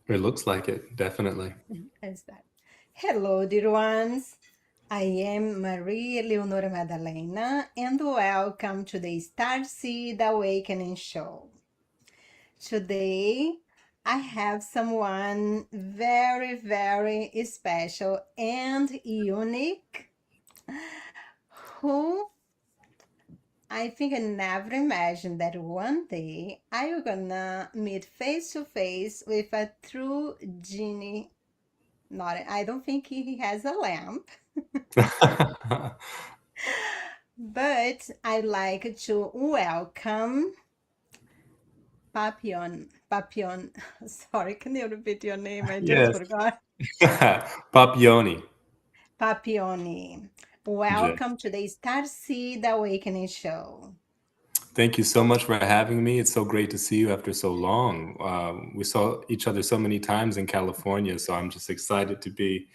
It looks like it, definitely. Is that? Hello, dear ones. I am Marie Eleonora Madalena, and welcome to the Starseed Awakening Show. Today, I have someone very, very special and unique who I think I never imagined that one day I was gonna meet face to face with a true genie. Not, I don't think he has a lamp, but I'd like to welcome Papillon. Papillon. Sorry, can you repeat your name? I just Yes. forgot. Papa-yoni. Papa-yoni. Yes. Welcome to the Starseed Awakening Show. Thank you so much for having me. It's so great to see you after so long. We saw each other so many times in California, so I'm just excited to be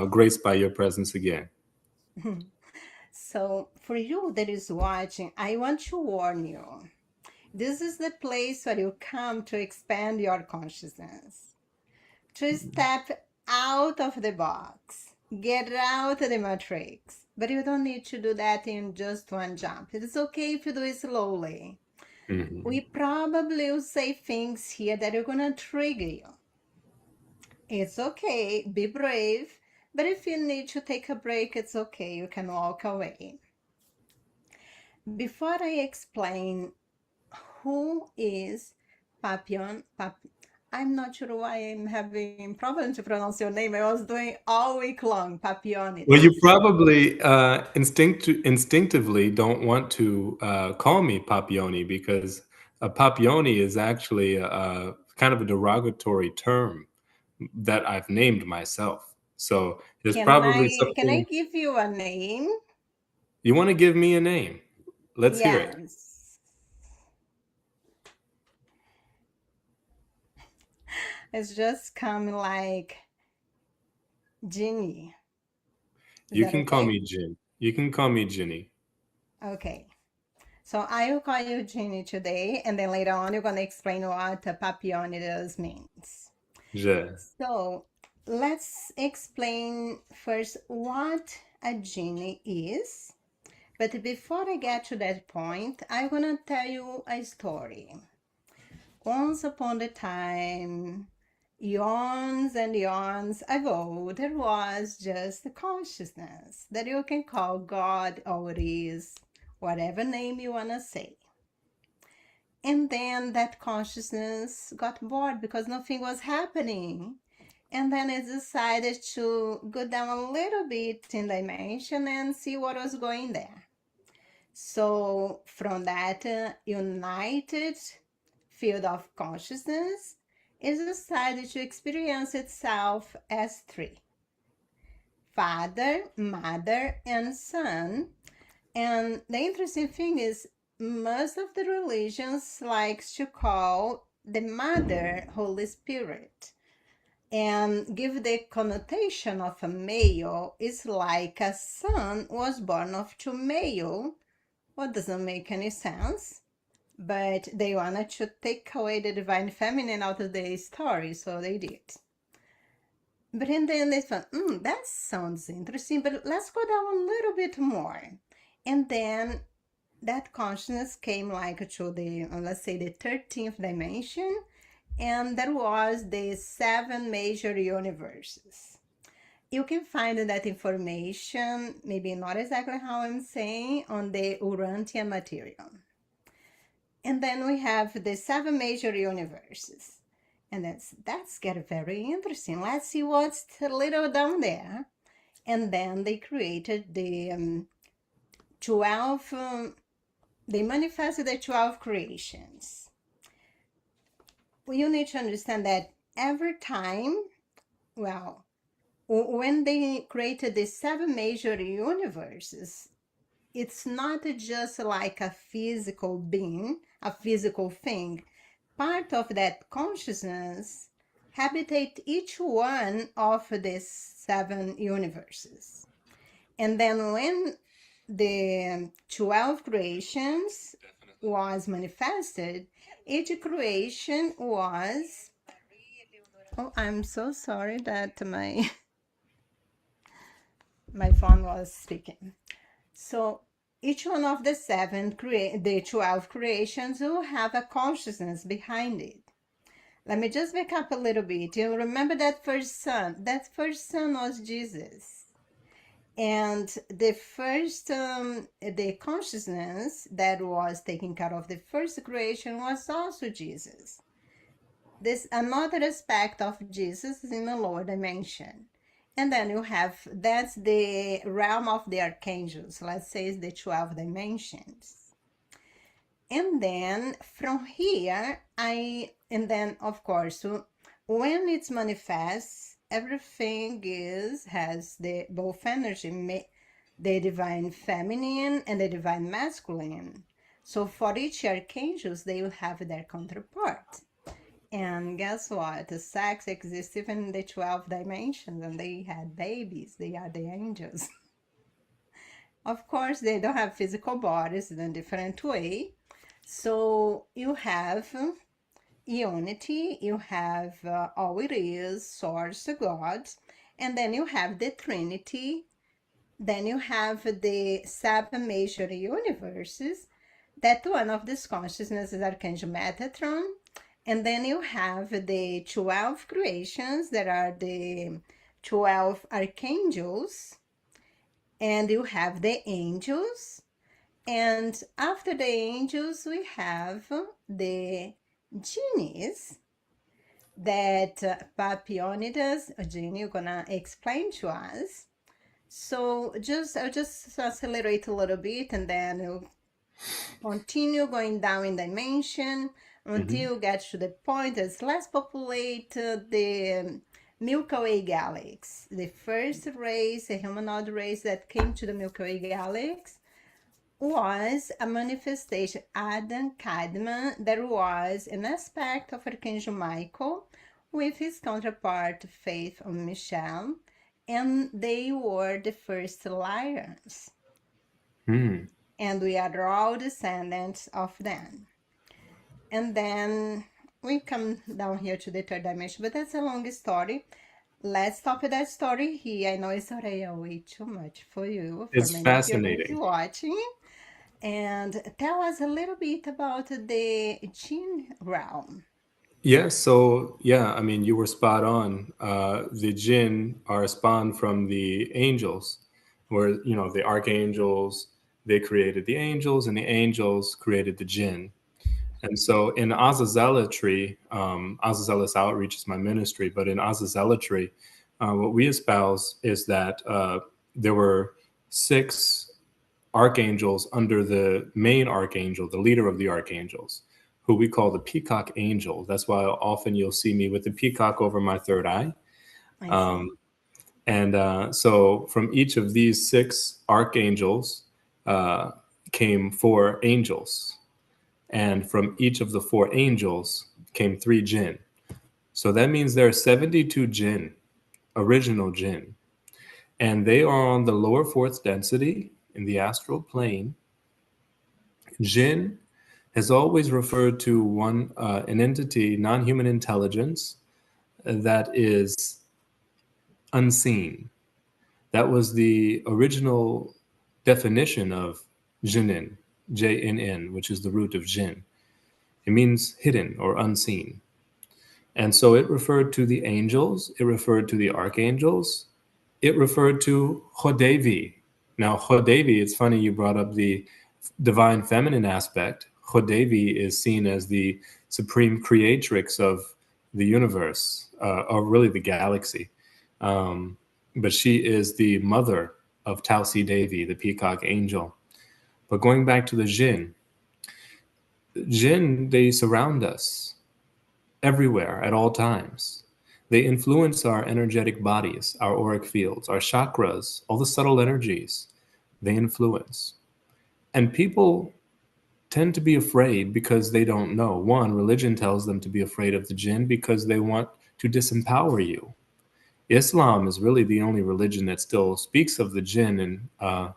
graced by your presence again. So, for you that is watching, I want to warn you. This is the place where you come to expand your consciousness, to step out of the box, get out of the matrix. But you don't need to do that in just one jump. It's okay if you do it slowly. Mhm. We probably will say things here that are going to trigger you. It's okay, be brave. But if you need to take a break, it's okay, you can walk away. Before I explain who is Papillon, I'm not sure why I'm having problem to pronounce your name. I was doing all week long, Well, you Papionides. probably instinctively don't want to call me Papioni because a Papioni is actually a kind of a derogatory term that I've named myself. So there's probably Can I something give you a name? you want to give me a name. Let's hear it. Yes. It's just come like Genie. Is You that can call okay? me Jin. You can call me Ginny. Okay. So I will call you Genie today, and then later on you're going to explain what a Papionides means. Je. So let's explain first what a genie is. But before I get to that point, I'm gonna tell you a story. Once upon a time, eons and eons ago, there was just a consciousness that you can call God or it is, whatever name you wanna say. And then that consciousness got bored because nothing was happening. And then it decided to go down a little bit in dimension and see what was going there. So, from that united field of consciousness, it decided to experience itself as three: father, mother, and son. And the interesting thing is, most of the religions likes to call the mother Holy Spirit and give the connotation of a male is like a son was born of two male. What doesn't make any sense, but they wanted to take away the divine feminine out of the story, so they did. But in the end, they thought, that sounds interesting, but let's go down a little bit more. And then that consciousness came like to the, let's say, the 13th dimension, and there was the seven major universes. You can find that information, maybe not exactly how I'm saying, on the Urantian material. And then we have the seven major universes. And that's get very interesting. Let's see what's a little down there. And then they created the 12, they manifested the 12 creations. Well, you need to understand that every time, well, when they created the seven major universes, it's not just like a physical being, a physical thing. Part of that consciousness habitate each one of the seven universes. And then when the 12 creations was manifested, each creation was Oh, I'm so sorry that my phone was speaking. So each one of the the 12 creations will have a consciousness behind it. Let me just back up a little bit. You remember that first son? That first son was Jesus. And the consciousness that was taking care of the first creation was also Jesus. This another aspect of Jesus is in the lower dimension. And then you have, that's the realm of the archangels, let's say it's the 12 dimensions. And then from here, and then of course, when it's manifests, everything has the both energy, the divine feminine and the divine masculine. So for each archangels, they will have their counterpart. And guess what? The sex exists even in the 12 dimensions, and they had babies. They are the angels. Of course, they don't have physical bodies in a different way. So you have unity, you have all it is, source, God, and then you have the Trinity. Then you have the sub-major universes, that one of these consciousness is Archangel Metatron. And then you have the 12 creations that are the 12 archangels, and you have the angels. And after the angels, we have the genies that Papa-yoni does. Genie, you're gonna explain to us. So I'll just accelerate a little bit, and then we'll continue going down in dimension until you get to the point that's less populate the Milky Way galaxy. The first race, a humanoid race that came to the Milky Way galaxy, was a manifestation, Adam Kadmon. There was an aspect of Archangel Michael with his counterpart Faith and Michelle, and they were the first lions. And we are all descendants of them. And then we come down here to the third dimension, but that's a long story. Let's stop that story here. I know it's already way too much for you, for It's many fascinating. people watching. And tell us a little bit about the Jinn realm. Yeah, so yeah, I mean, you were spot on. The Jinn are spawned from the angels, where, you know, the archangels, they created the angels, and the angels created the Jinn. And so in Azazealotry, Azazealous Outreach is my ministry, but in Azazealotry, what we espouse is that there were 6 archangels under the main archangel, the leader of the archangels, who we call the peacock angel. That's why often you'll see me with the peacock over my third eye. So from each of these 6 archangels came 4 angels. And from each of the 4 angels came 3 Jinn. So that means there are 72 Jinn, original Jinn. And they are on the lower 4th density in the astral plane. Jinn has always referred to an entity, non-human intelligence, that is unseen. That was the original definition of Jinnin, Jinn, which is the root of Jinn. It means hidden or unseen. And so it referred to the angels, it referred to the archangels, it referred to Chodevi. Now, Chodevi, it's funny you brought up the divine feminine aspect. Chodevi is seen as the supreme creatrix of the universe, or really the galaxy. But she is the mother of Tausi Devi, the peacock angel. But going back to the Jinn, they surround us everywhere at all times. They influence our energetic bodies, our auric fields, our chakras, all the subtle energies they influence. And people tend to be afraid because they don't know. One, religion tells them to be afraid of the Jinn because they want to disempower you. Islam is really the only religion that still speaks of the Jinn and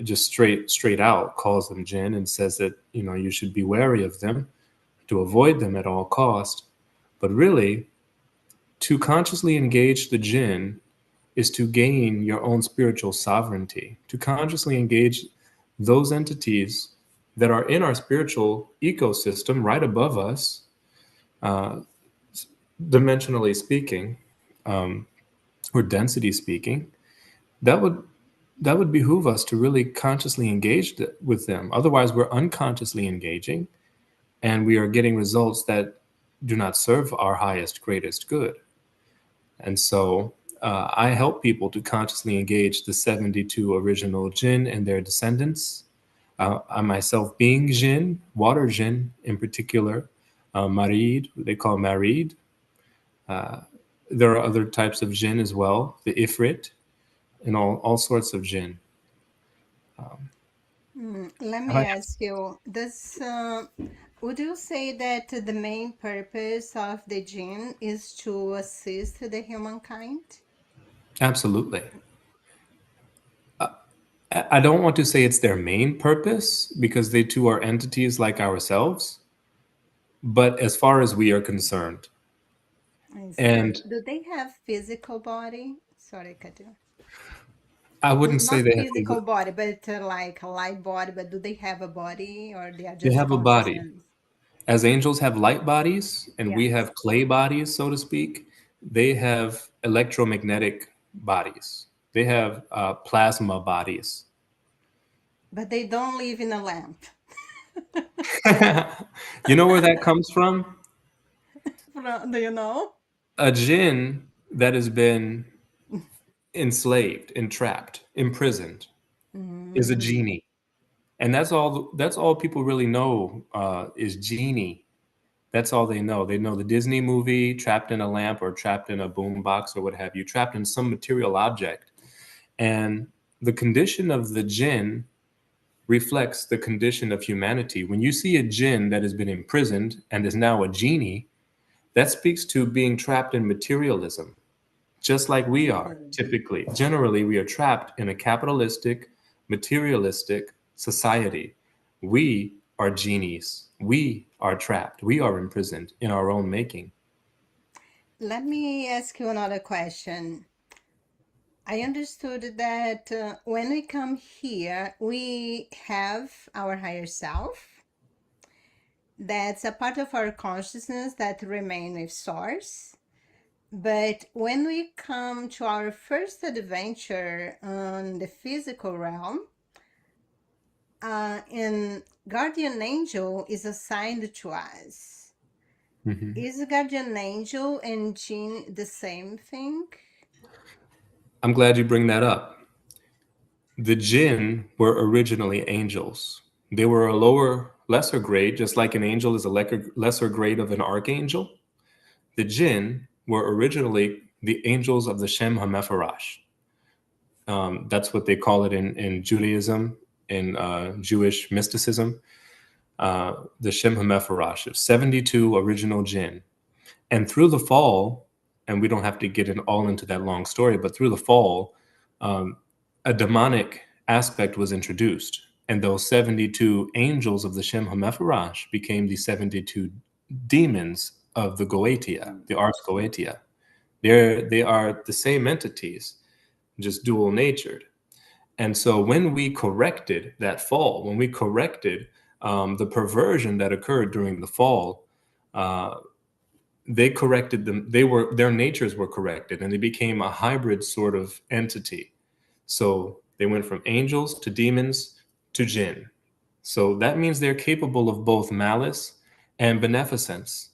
just straight out calls them Jinn and says that, you know, you should be wary of them, to avoid them at all cost. But really, To consciously engage the Jinn is to gain your own spiritual sovereignty, to consciously engage those entities that are in our spiritual ecosystem right above us, uh, dimensionally speaking, or density speaking. That would behoove us to really consciously engage with them. Otherwise, we're unconsciously engaging, and we are getting results that do not serve our highest, greatest good. And so I help people to consciously engage the 72 original Jinn and their descendants. I myself being Jinn, water Jinn in particular, Marid, they call Marid. Uh, there are other types of Jinn as well, the Ifrit, and all sorts of Jinn. Let me ask you, would you say that the main purpose of the Jinn is to assist the humankind? Absolutely. I don't want to say it's their main purpose because they too are entities like ourselves, but as far as we are concerned, I see. and Do they have physical body? Sorry, Katia. I wouldn't say Not they have physical body, but like a light body, but do they have a body or they are they just have a body. consciousness? As angels have light bodies and we Yes. have clay bodies, so to speak, they have electromagnetic bodies. They have plasma bodies. But they don't live in a lamp. You know where that comes from? Do you know? A jinn that has been enslaved, entrapped, imprisoned is a Mm, genie. And that's all people really know is Genie. That's all they know. They know the Disney movie, trapped in a lamp or trapped in a boombox or what have you, trapped in some material object. And the condition of the jinn reflects the condition of humanity. When you see a jinn that has been imprisoned and is now a genie, that speaks to being trapped in materialism, just like we are okay. typically. Generally, we are trapped in a capitalistic, materialistic society. We are genies. We are trapped. We are imprisoned in our own making. Let me ask you another question. I understood that when we come here, we have our higher self. That's a part of our consciousness that remain with Source. But when we come to our first adventure on the physical realm, and guardian angel is assigned to us. Mhm. Is guardian angel and Jinn the same thing? I'm glad you bring that up. The jinn were originally angels. They were a lower, lesser grade, just like an angel is a lesser grade of an archangel. The jinn were originally the angels of the Shem HaMephorash. That's what they call it in Judaism, in Jewish mysticism. The Shem HaMephorash, 72 original jinn. And through the fall, and we don't have to get all into that long story, but through the fall, um, a demonic aspect was introduced. And those 72 angels of the Shem HaMephorash became the 72 demons of the Goetia, the Ars Goetia. They are the same entities, just dual natured. And so when we corrected that fall, when we corrected the perversion that occurred during the fall, uh, they corrected them. Their natures were corrected, and they became a hybrid sort of entity. So they went from angels to demons to jinn. So that means they're capable of both malice and beneficence.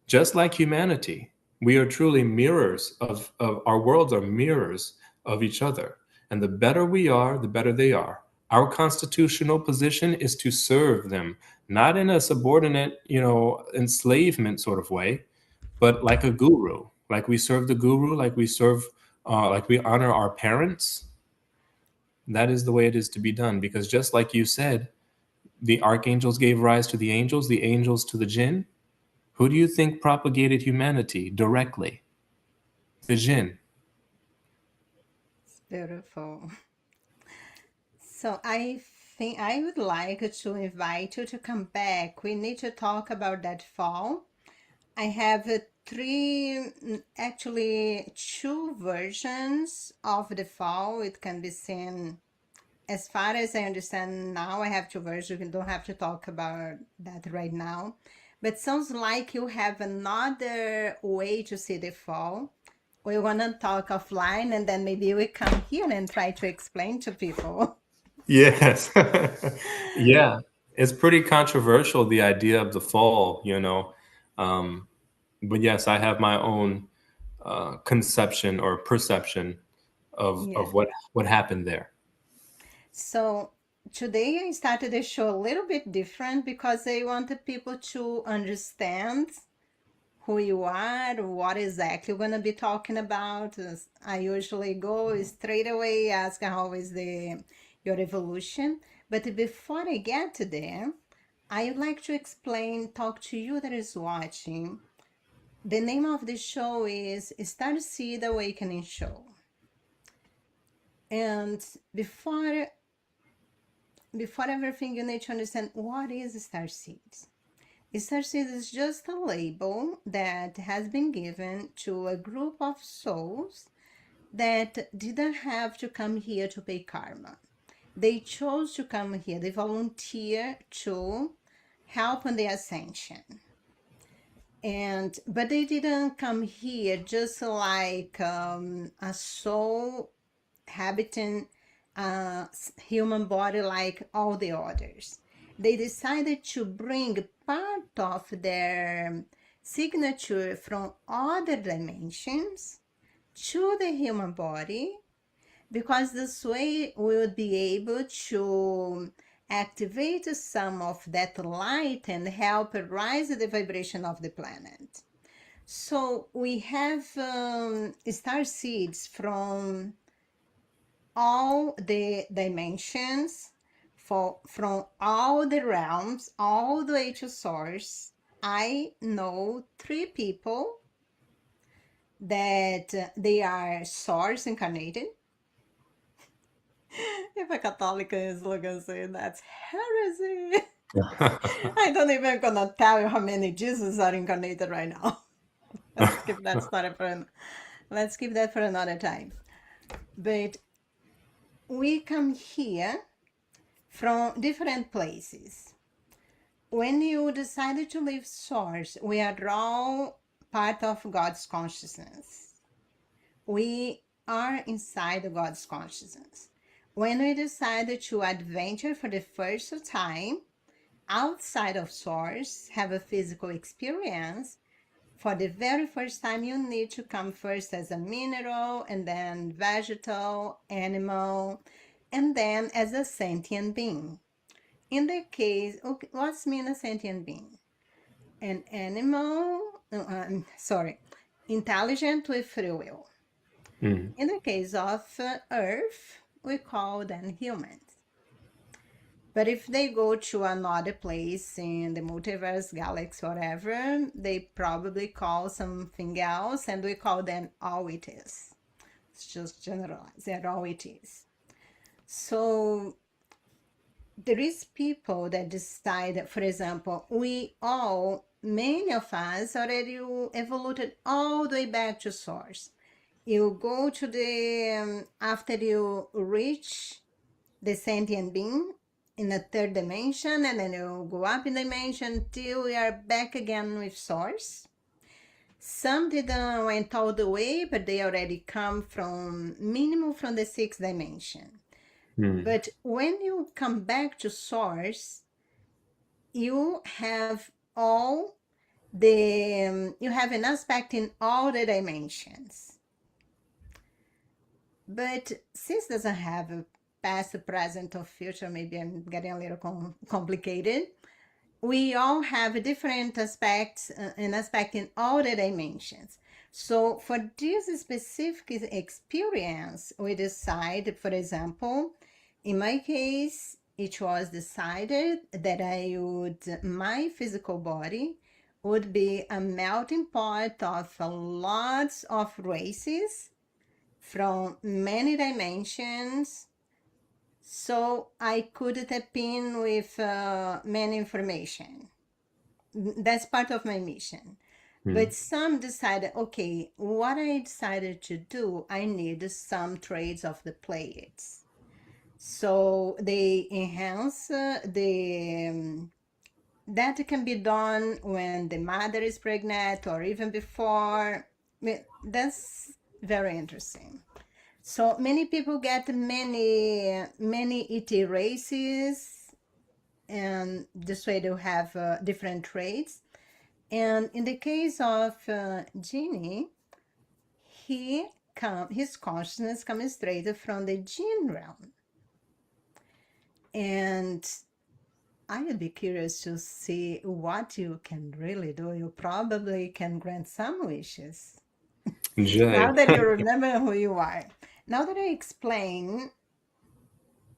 Just like humanity, we are truly mirrors of our worlds are mirrors of each other. And the better we are, the better they are. Our constitutional position is to serve them, not in a subordinate, enslavement sort of way, but like a guru, like we serve the guru, like we honor our parents. That is the way it is to be done. Because just like you said, the archangels gave rise to the angels to the jinn. Who do you think propagated humanity directly? The Jinn. It's beautiful. So I think I would like to invite you to come back. We need to talk about that fall. I have actually two versions of the fall. It can be seen, as far as I understand now, I have two versions. We don't have to talk about that right now. But sounds like you have another way to see the fall. We want to talk offline, and then maybe we come here and try to explain to people. Yes. Yeah. It's pretty controversial, the idea of the fall, you know. But yes, I have my own conception or perception Yeah. of what happened there. So today I started the show a little bit different because I wanted people to understand who you are, what exactly we're going to be talking about. I usually go straight away, ask how is your evolution. But before I get to there, I would like to talk to you that is watching. The name of the show is Starseed Awakening Show. And before everything, you need to understand what is Starseeds. Starseed is just a label that has been given to a group of souls that didn't have to come here to pay karma. They chose to come here. They volunteer to help on the ascension. But they didn't come here just like a soul habiting a human body like all the others. They decided to bring part of their signature from other dimensions to the human body, because this way we would be able to activate some of that light and help rise the vibration of the planet. So we have star seeds from all the dimensions, from all the realms, all the way to source. I know 3 people that they are source incarnated. If a Catholic is looking saying that's heresy. I don't even gonna tell you how many Jesus are incarnated right now. Let's keep that story let's keep that for another time. But we come here from different places. When you decided to leave source, we are all part of God's consciousness. We are inside God's consciousness. When we decided to adventure for the first time outside of source, have a physical experience, for the very first time you need to come first as a mineral, and then vegetal, animal, and then as a sentient being. In the case, okay, what's mean a sentient being? An animal, intelligent with free will. Mm. In the case of Earth, we call them humans. But if they go to another place in the multiverse, galaxy, whatever, they probably call something else, and we call them all it is. It's just generalized, they're all it is. So there is people that decide, for example, many of us already evolved all the way back to source. You go to after you reach the sentient being in the 3rd dimension, and then you go up in dimension till we are back again with source. Some didn't went all the way, but they already come from minimum from the 6th dimension. But when you come back to source, you have you have an aspect in all the dimensions. But since it doesn't have a past, present, or future, maybe I'm getting a little complicated. We all have different aspects, an aspect in all the dimensions. So for this specific experience, we decide, for example, in my case, it was decided that my physical body would be a melting pot of lots of races from many dimensions, so I could tap in with many information. That's part of my mission. But some decided, okay, what I decided to do, I need some traits of the Pleiades. So they enhance that can be done when the mother is pregnant or even before. That's very interesting. So many people get many ET races, and this way they'll have different traits. And in the case of Genie, his consciousness comes straight from the Djinn realm. And I would be curious to see what you can really do. You probably can grant some wishes. Now Jay. that you remember who you are. Now that I explain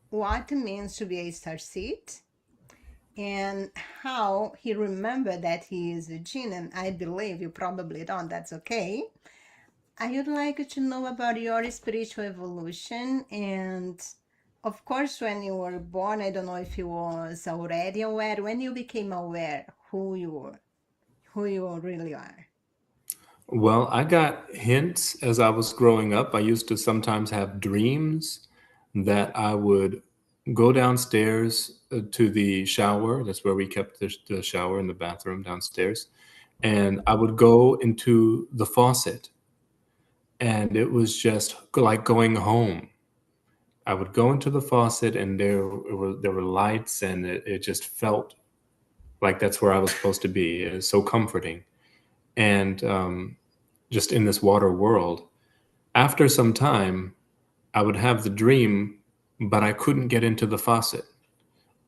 what it means to be a starseed and how he remembered that he is a Jinn, and I believe you probably don't, that's okay. I would like to know about your spiritual evolution. And of course, when you were born, I don't know if you was already aware, when you became aware who you really are. Well, I got hints as I was growing up. I used to sometimes have dreams that I would go downstairs to the shower. That's where we kept the shower in the bathroom downstairs. And I would go into the faucet, and it was just like going home. I would go into the faucet, and there were lights, and it just felt like that's where I was supposed to be. It was so comforting. And just in this water world. After some time, I would have the dream, but I couldn't get into the faucet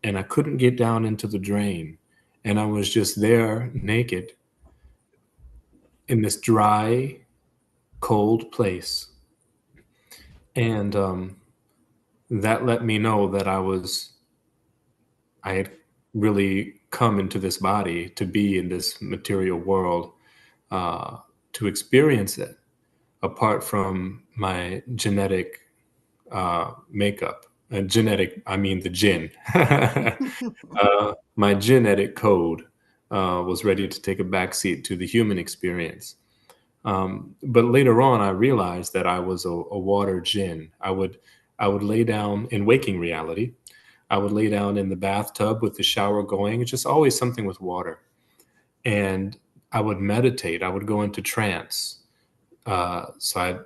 and I couldn't get down into the drain. And I was just there naked in this dry, cold place. And that let me know that I had really come into this body to be in this material world, to experience it apart from my genetic makeup. Genetic, I mean the Djinn. My genetic code was ready to take a backseat to the human experience. But later on, I realized that I was a water Djinn. I would lay down in waking reality. I would lay down in the bathtub with the shower going. It's just always something with water. And I would meditate. I would go into trance. So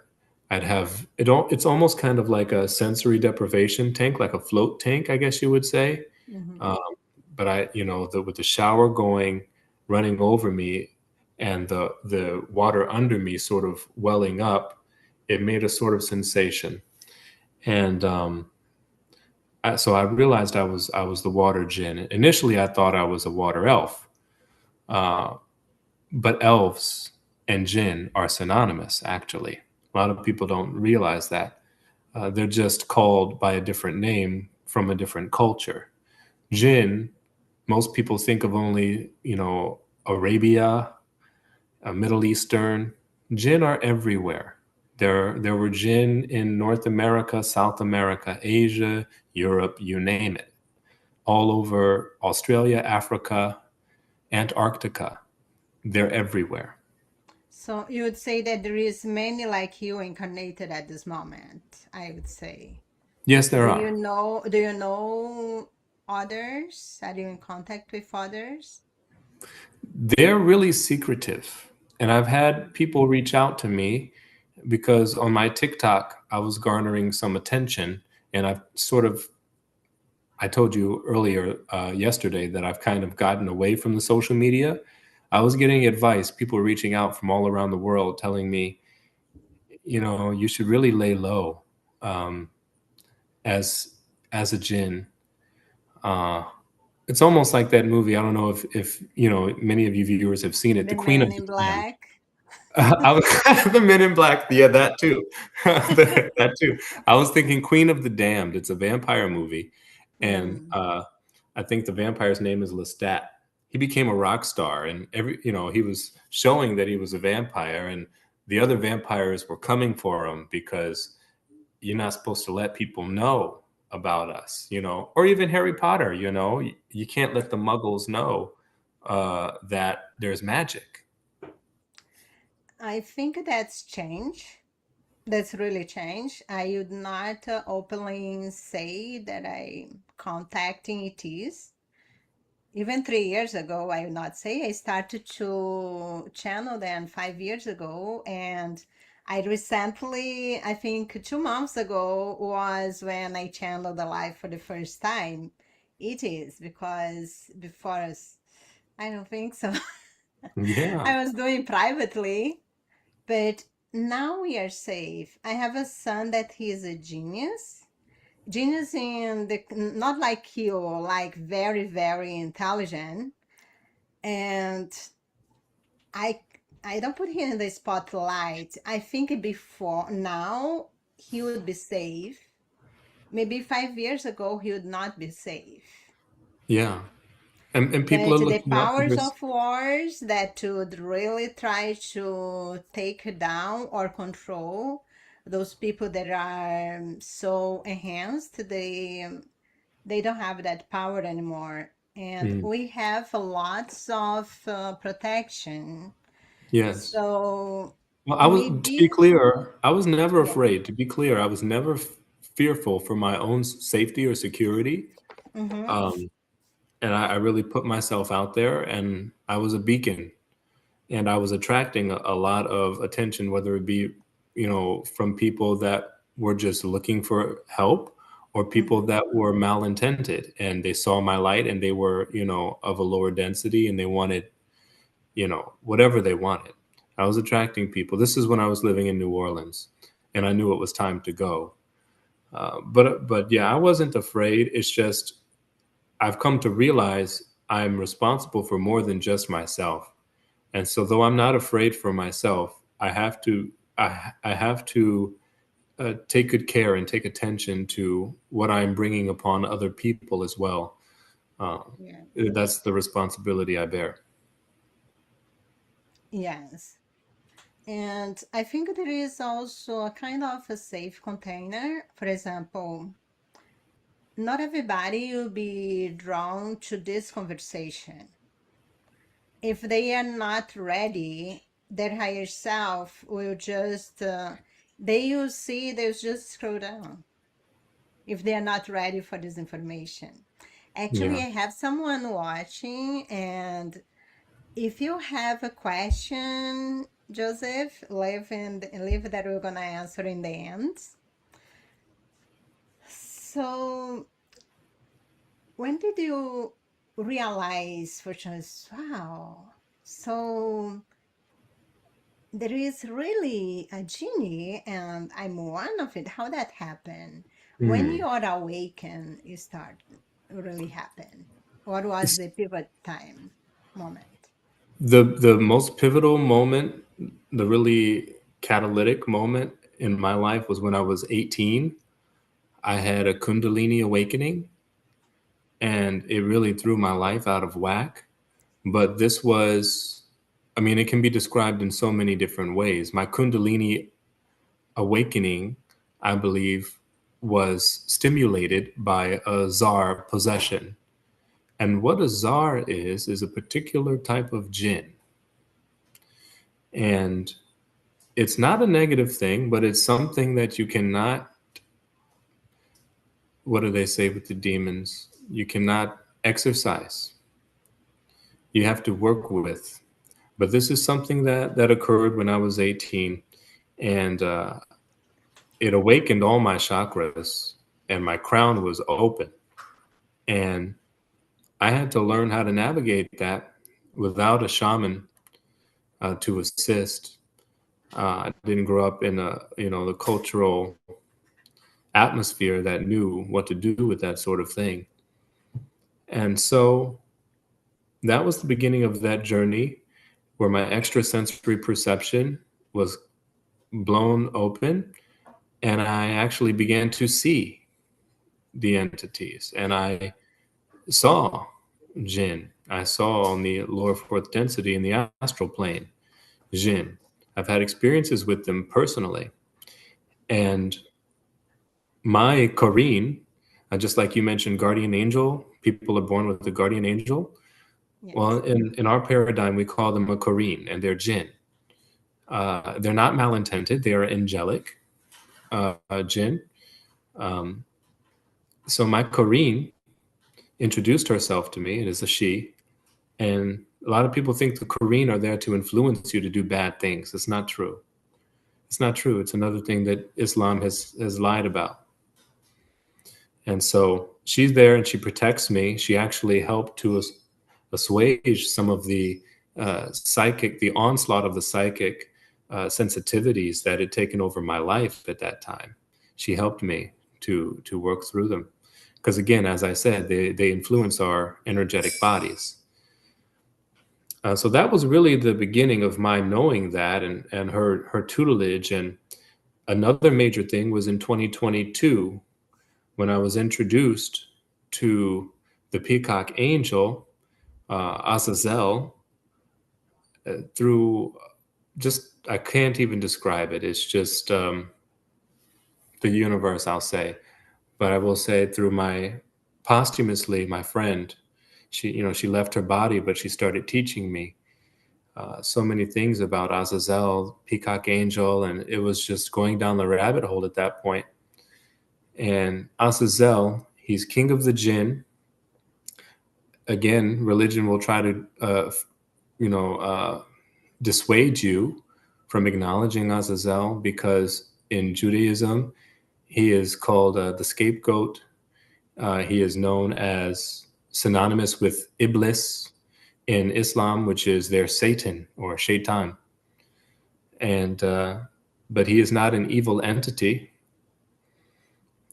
I'd have it all. It's almost kind of like a sensory deprivation tank, like a float tank, I guess you would say. Mhm. Um, but with the shower going, running over me, and the water under me sort of welling up, it made a sort of sensation. And so I realized I was the water Djinn. Initially, I thought I was a water elf, uh, but elves and Djinn are synonymous. Actually, a lot of people don't realize that. They're just called by a different name from a different culture. Jinn, most people think of only, Arabia, Middle Eastern. Jinn are everywhere. There were Jinn in North America, South America, Asia, Europe, you name it. All over Australia, Africa, Antarctica. They're everywhere. So you would say that there is many like you incarnated at this moment, I would say. Yes, there are. Do you know others? Are you in contact with others? They're really secretive. And I've had people reach out to me because on my TikTok, I was garnering some attention. And I told you earlier yesterday that I've kind of gotten away from the social media. I was getting advice, people reaching out from all around the world telling me, you should really lay low, um, as as a Jinn. Uh, it's almost like that movie. I don't know if many of you viewers have seen it, The The Queen of man the in Damned. black? I was the Men in Black. Yeah, that too. That too. I was thinking Queen of the Damned. It's a vampire movie, and Mm. I think the vampire's name is Lestat. He became a rock star, and he was showing that he was a vampire, and the other vampires were coming for him because you're not supposed to let people know about us, or even Harry Potter. You can't let the Muggles know that there's magic. I think that's change. That's really change. I would not openly say that I'm contacting ETs. Even 3 years ago, I would not say. I started to channel them 5 years ago. And I recently, I think 2 months ago, was when I channeled the live for the first time. It is because before us, I don't think so. Yeah. I was doing privately, but now we are safe. I have a son that he is a genius. Genius in the, not like you, like very, very intelligent. And I I don't put him in the spotlight. I think before now he would be safe. Maybe 5 years ago he would not be safe. Yeah. And people But are the looking out for powers this. of wars that would really try to take down or control those people that are so enhanced, they don't have that power anymore. And Mm. we have lots of protection. Yes. So Well, to be maybe, clear, I was never yeah. afraid. To be clear, I was never fearful for my own safety or security. Mm-hmm. Um, and I really put myself out there, and I was a beacon, and I was attracting a lot of attention, whether it be, from people that were just looking for help, or people Mm-hmm. that were malintended, and they saw my light, and they were, of a lower density, and they wanted, whatever they wanted. I was attracting people. This is when I was living in New Orleans, and I knew it was time to go. But yeah, I wasn't afraid. It's just I've come to realize I'm responsible for more than just myself. And so, though I'm not afraid for myself, I have to take good care and take attention to what I'm bringing upon other people as well. Uh, Yeah. that's the responsibility I bear. Yes. And I think there is also a kind of a safe container. For example, not everybody will be drawn to this conversation. If they are not ready, their higher self will just, they will see, they'll just scroll down if they are not ready for this information. Actually, Yeah. I have someone watching, and if you have a question, Joseph, leave that we're gonna answer in the end. So, when did you realize for just wow? So there is really a genie, and I'm one of it. How that happened? When Mm. you are awakened, you start really happen. What was the pivot time moment? The most pivotal moment, the really catalytic moment in my life was when I was 18. I had a Kundalini awakening, and it really threw my life out of whack. But this was, I mean, it can be described in so many different ways. My Kundalini awakening, I believe, was stimulated by a czar possession. And what a czar is a particular type of Djinn. And it's not a negative thing, but it's something that you cannot, what do they say with the demons? You cannot exercise. You have to work with. But this is something that occurred when I was 18, and it awakened all my chakras, and my crown was open. And I had to learn how to navigate that without a shaman to assist. I didn't grow up in the cultural atmosphere that knew what to do with that sort of thing. And so that was the beginning of that journey where my extrasensory perception was blown open, and I actually began to see the entities, and I saw Jinn. I saw on the lower fourth density in the astral plane Jinn. I've had experiences with them personally, and my Kareen, just like you mentioned, guardian angel. People are born with a guardian angel. Well, Yes. in our paradigm, we call them a Kareen, and they're Jinn. They're not malintended. They are angelic, Djinn. Um, so my Corrine introduced herself to me. It is a she. And a lot of people think the Corrine are there to influence you to do bad things. It's not true. It's not true. It's another thing that Islam has lied about. And so she's there and she protects me. She actually helped to assuage some of the the onslaught of the psychic sensitivities that had taken over my life at that time. She helped me to work through them. Because again, as I said, they influence our energetic bodies. So that was really the beginning of my knowing that, and her tutelage. And another major thing was in 2022 when I was introduced to the peacock angel, Azazel, through just, I can't even describe it. It's just the universe, I'll say. But I will say through posthumously, my friend, she left her body, but she started teaching me so many things about Azazel, peacock angel, and it was just going down the rabbit hole at that point. And Azazel, he's king of the Djinn. Again, religion will try to, dissuade you from acknowledging Azazel, because in Judaism, he is called the scapegoat. He is known as synonymous with Iblis in Islam, which is their Satan or Shaitan. And but he is not an evil entity.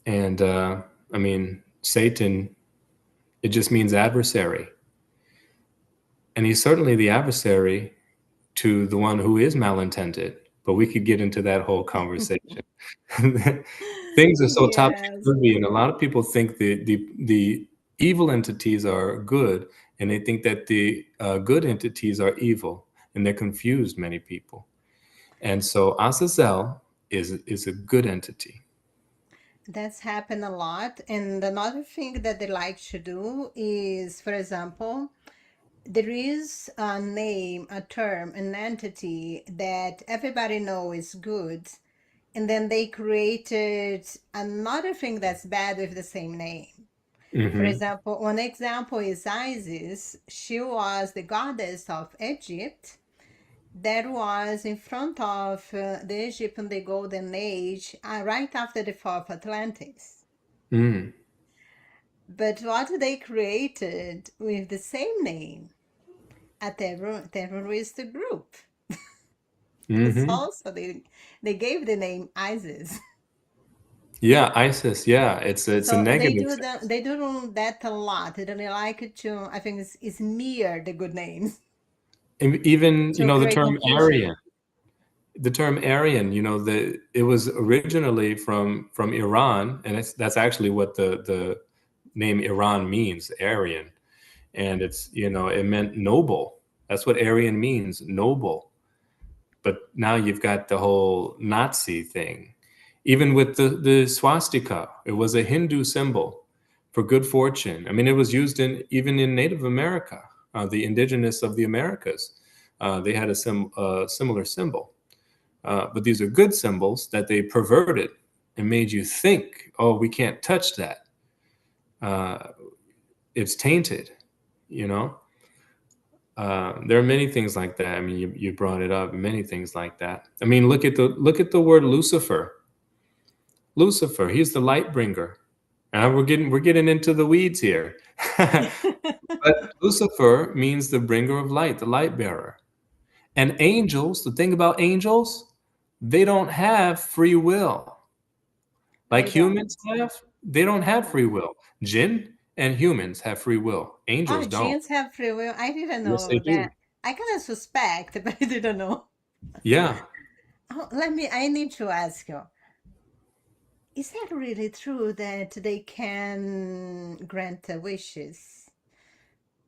And I mean, Satan, it just means adversary. And he's certainly the adversary to the one who is malintended. But we could get into that whole conversation. Things are so topsy-turvy, and a lot of people think the evil entities are good, and they think that the good entities are evil, and they're confused, many people. And so Azazel is a good entity. That's happened a lot. And another thing that they like to do is, for example, there is a name, a term, an entity that everybody knows is good. And then they created another thing that's bad with the same name. For example, one example is Isis. She was the goddess of Egypt that was in front of the Egypt in the Golden Age, right after the fall of Atlantis. Mm. But what they created with the same name, a terrorist group. It's also, they gave the name ISIS. Yeah, ISIS. Yeah, it's a So negative. they do that a lot. They don't like to, I think, it's smear the good names. Even to the create term confusion. Aryan. The term Aryan, it was originally from Iran, and that's actually what the name Iran means, Aryan. And it meant noble. That's what Aryan means, noble. But now you've got the whole Nazi thing. Even with the swastika, it was a Hindu symbol for good fortune. I mean, it was used even in Native America, the indigenous of the Americas. They had a similar symbol. But these are good symbols that they perverted and made you think, oh, we can't touch that. It's tainted, you know? There are many things like that. I mean, you brought it up, many things like that. I mean, look at the word Lucifer. Lucifer, he's the light bringer. And we're getting into the weeds here. But Lucifer means the bringer of light, the light bearer. And angels, the thing about angels, they don't have free will. Like humans have, they don't have free will. Jinn and humans have free will. Angels don't. Jinns have free will. I didn't Yes, they know do. that. I kind of suspect, but I didn't know. Yeah. Oh, I need to ask you. Is that really true that they can grant wishes?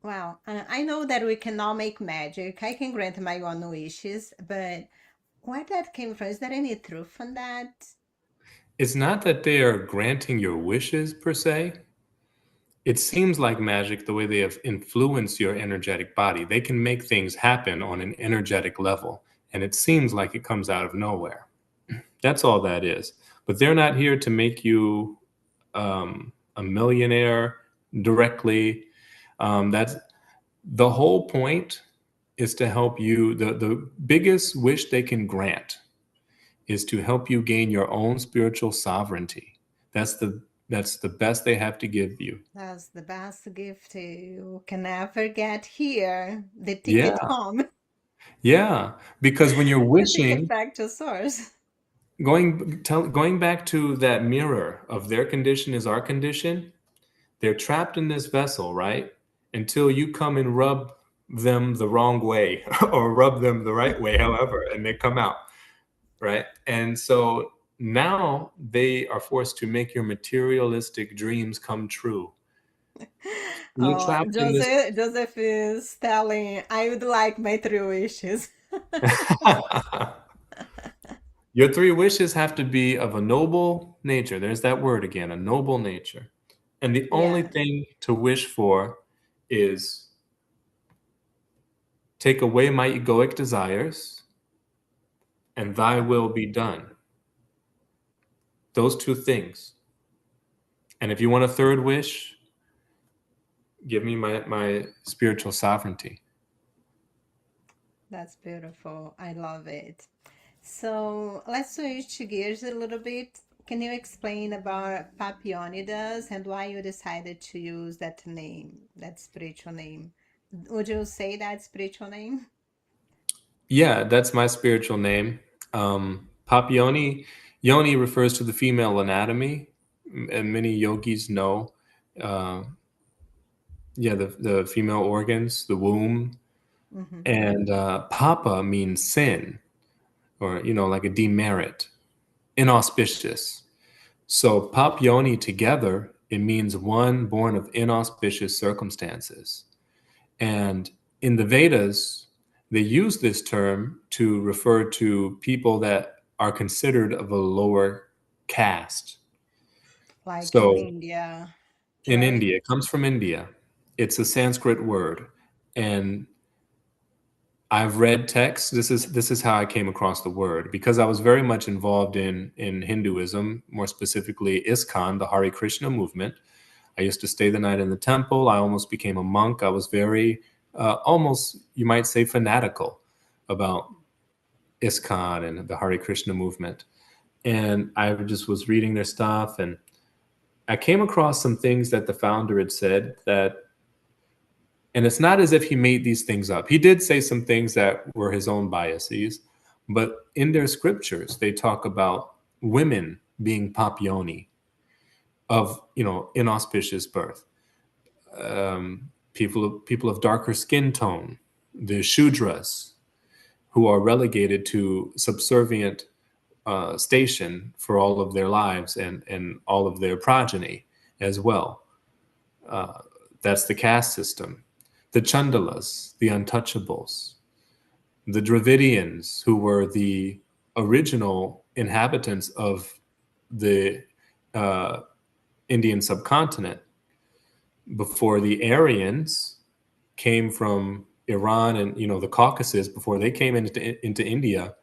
Well, I know that we cannot make magic. I can grant my own wishes, but where that came from? Is there any truth on that? It's not that they are granting your wishes per se. It seems like magic the way they have influenced your energetic body. They can make things happen on an energetic level. and it seems like it comes out of nowhere. That's all that is. But they're not here to make you a millionaire directly. That's the whole point, is to help you. The biggest wish they can grant is to help you gain your own spiritual sovereignty. That's the best they have to give you. That's the best gift you can ever get here. The ticket Yeah, home, yeah. Because when you're the ticket wishing, back to source. going back to that mirror of their condition is our condition, they're trapped in this vessel, right? Until you come and rub them the wrong way or rub them the right way, however, and they come out, right? And so now they are forced to make your materialistic dreams come true. You're Oh, trapped in this. Joseph is telling, I would like my 3 wishes. Your 3 wishes have to be of a noble nature. There's that word again, a noble nature. And the only Yeah, thing to wish for is take away my egoic desires and thy will be done. Those 2 things. And if you want a third wish, give me my spiritual sovereignty. that's beautiful. I love it. So let's switch gears a little bit. Can you explain about Papa-yoni does and why you decided to use that name, that spiritual name? Would you say that spiritual name? Yeah, that's my spiritual name. Papa-yoni, yoni refers to the female anatomy, and many yogis know. Uh, yeah, the female organs, the womb, Mm-hmm. and Papa means sin, or like a demerit, inauspicious. So Papa-yoni together, it means one born of inauspicious circumstances. And in the Vedas, they use this term to refer to people that are considered of a lower caste. Like in So India, in right? India, it comes from India. It's a Sanskrit word. And I've read texts. This is how I came across the word, because I was very much involved in Hinduism, more specifically ISKCON, the Hare Krishna movement. I used to stay the night in the temple. I almost became a monk. I was very, almost, you might say, fanatical about ISKCON and the Hare Krishna movement. And I just was reading their stuff, and I came across some things that the founder had said that, and it's not as if he made these things up. He did say some things that were his own biases, but in their scriptures, they talk about women being Papa-yoni, of inauspicious birth. um, people of darker skin tone, the Shudras, who are relegated to subservient station for all of their lives and all of their progeny as well. Uh, that's the caste system. The Chandalas, the untouchables, the Dravidians, who were the original inhabitants of the uh, Indian subcontinent before the Aryans came from Iran and the Caucasus. Before they came into India,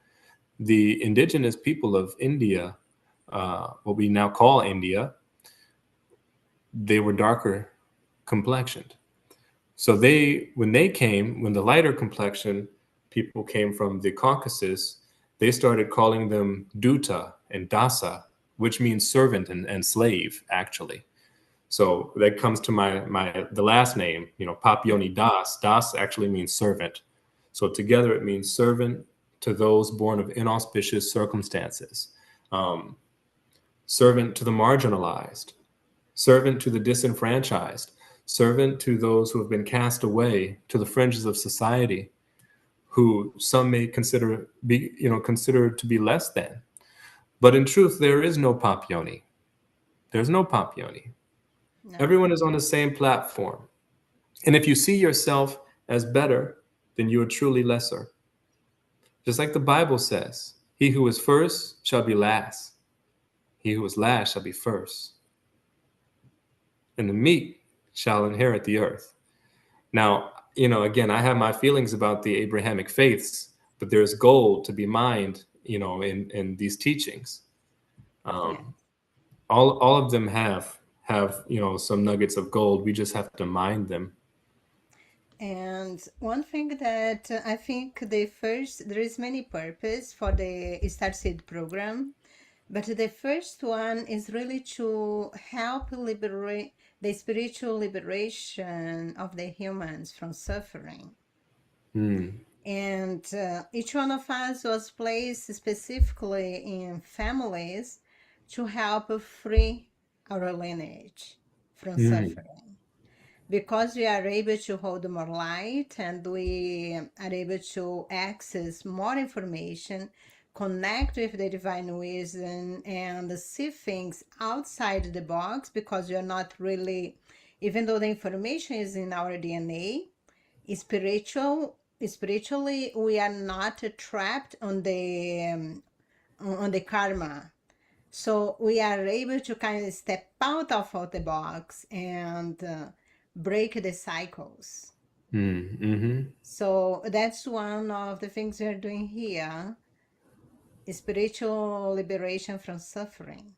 the indigenous people of India, what we now call India, they were darker complexioned. So when the lighter complexion people came from the Caucasus, they started calling them Duta and Dasa, which means servant and slave, actually. So that comes to the last name, Papa-yoni Das. Das actually means servant. So together it means servant to those born of inauspicious circumstances, um, servant to the marginalized, servant to the disenfranchised, servant to those who have been cast away to the fringes of society, who some may consider to be less than. But in truth, there is no Papa-yoni. There's no Papa-yoni. No. Everyone is on the same platform. And if you see yourself as better, then you are truly lesser. Just like the Bible says, he who is first shall be last. He who is last shall be first. And the meek shall inherit the earth. Now, again, I have my feelings about the Abrahamic faiths, but there's gold to be mined, in these teachings. Yeah. All of them have some nuggets of gold. We just have to mine them. And one thing that I think there is many purpose for the Starseed program, but the first one is really to help liberate the spiritual liberation of the humans from suffering. And each one of us was placed specifically in families to help free our lineage from suffering. Because we are able to hold more light and we are able to access more information, connect with the divine wisdom, and see things outside the box, because we are not really, even though the information is in our DNA, spiritually we are not trapped on the karma. So we are able to kind of step out of the box and break the cycles. So that's one of the things we're doing here, spiritual liberation from suffering.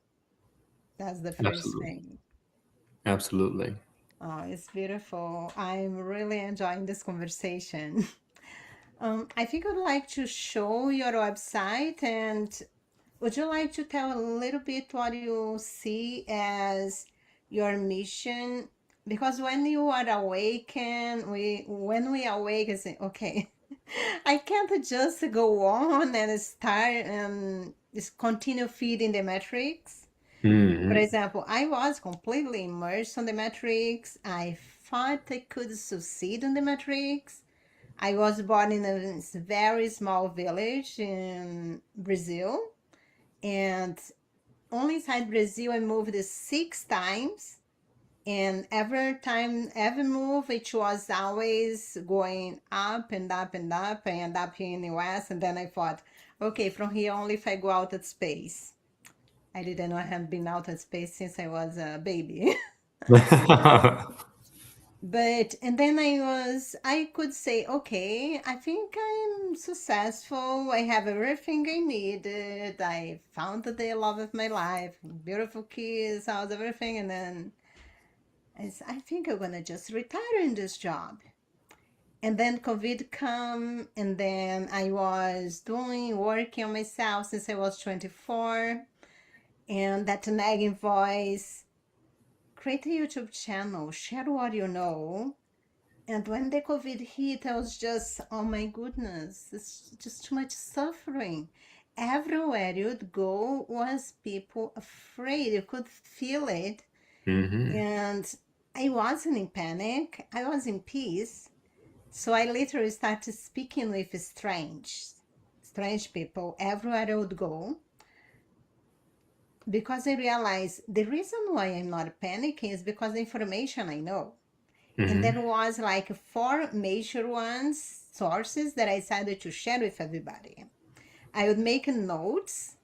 That's the first Absolutely. thing. Absolutely. Oh, it's beautiful. I'm really enjoying this conversation. I think I'd like to show your website, and would you like to tell a little bit what you see as your mission? Because when you are awakened, when we awake, I say, okay, I can't just go on and start and just continue feeding the matrix. For example, I was completely immersed on the matrix. I thought I could succeed in the matrix. I was born in a very small village in Brazil, and only inside Brazil I moved 6 times. And every time, every move, it was always going up and up and up. I end up here in the West, and then I thought, okay, from here only if I go out at space. I didn't know I had been out at space since I was a baby. But and then I could say, okay, I think I'm successful. I have everything I needed. I found the love of my life, beautiful kids, house, everything. And then I think I'm gonna just retire in this job. And then COVID come, and then I was working on myself since I was 24, and that nagging voice, create a YouTube channel, share what you know. And when the COVID hit, I was just, oh my goodness, it's just too much suffering. Everywhere you'd go was people afraid. You could feel it. And I wasn't in panic. I was in peace. So I literally started speaking with strange people everywhere I would go, because I realized the reason why I'm not panicking is because the information I know. And there was like 4 major sources that I decided to share with everybody. I would make notes: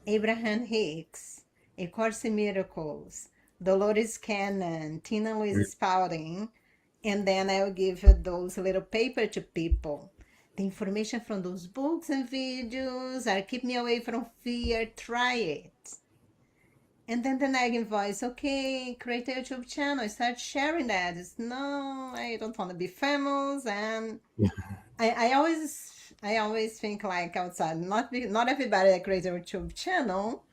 Abraham Hicks, A Course in Miracles, Dolores Cannon, Tina Louise Spalding, and then I would give those little paper to people. The information from those books and videos are keep me away from fear, try it. And then the nagging voice, okay, create a YouTube channel, start sharing that. It's, no, I don't want to be famous. And I always think like outside, not everybody that creates a YouTube channel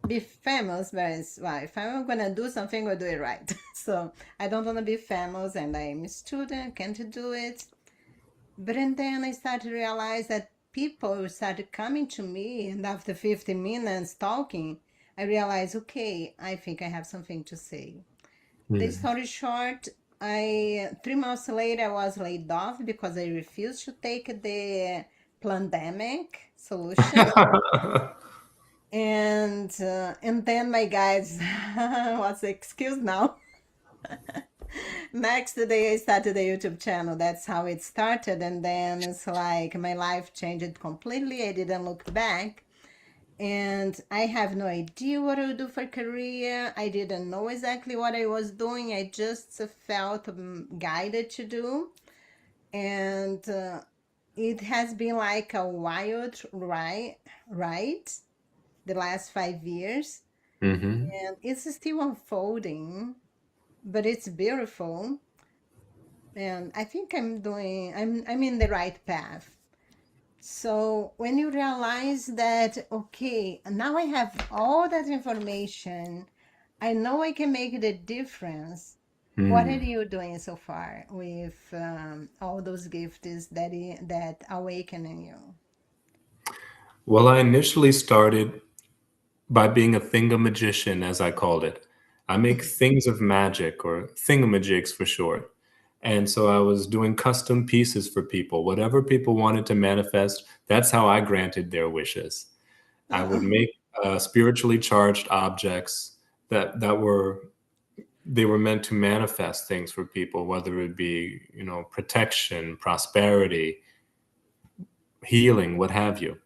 be famous, but it's, well, if I'm gonna do something, I'll do it right. So I don't want to be famous, and I'm a student, can't do it. But and then I started to realize that people started coming to me, and after 50 minutes talking, I realized, okay, I think I have something to say. The story short, I 3 months later I was laid off because I refused to take the pandemic solution. And then my guys, what's the excuse now? Next day I started a YouTube channel. That's how it started. And then it's like my life changed completely. I didn't look back. And I have no idea what I would do for career. I didn't know exactly what I was doing. I just felt guided to do. And it has been like a wild ride the last 5 years, Mm-hmm. and it's still unfolding, but it's beautiful. And I think I'm in the right path. So when you realize that, okay, now I have all that information, I know I can make the difference. What are Mm. you doing so far with all those gifts that awaken in you? Well, I initially started by being a thingamagician, as I called it. I make things of magic, or thingamajigs for short. And so I was doing custom pieces for people. Whatever people wanted to manifest, that's how I granted their wishes. I would Oh. make spiritually charged objects that were they were meant to manifest things for people, whether it be, protection, prosperity, healing, what have you.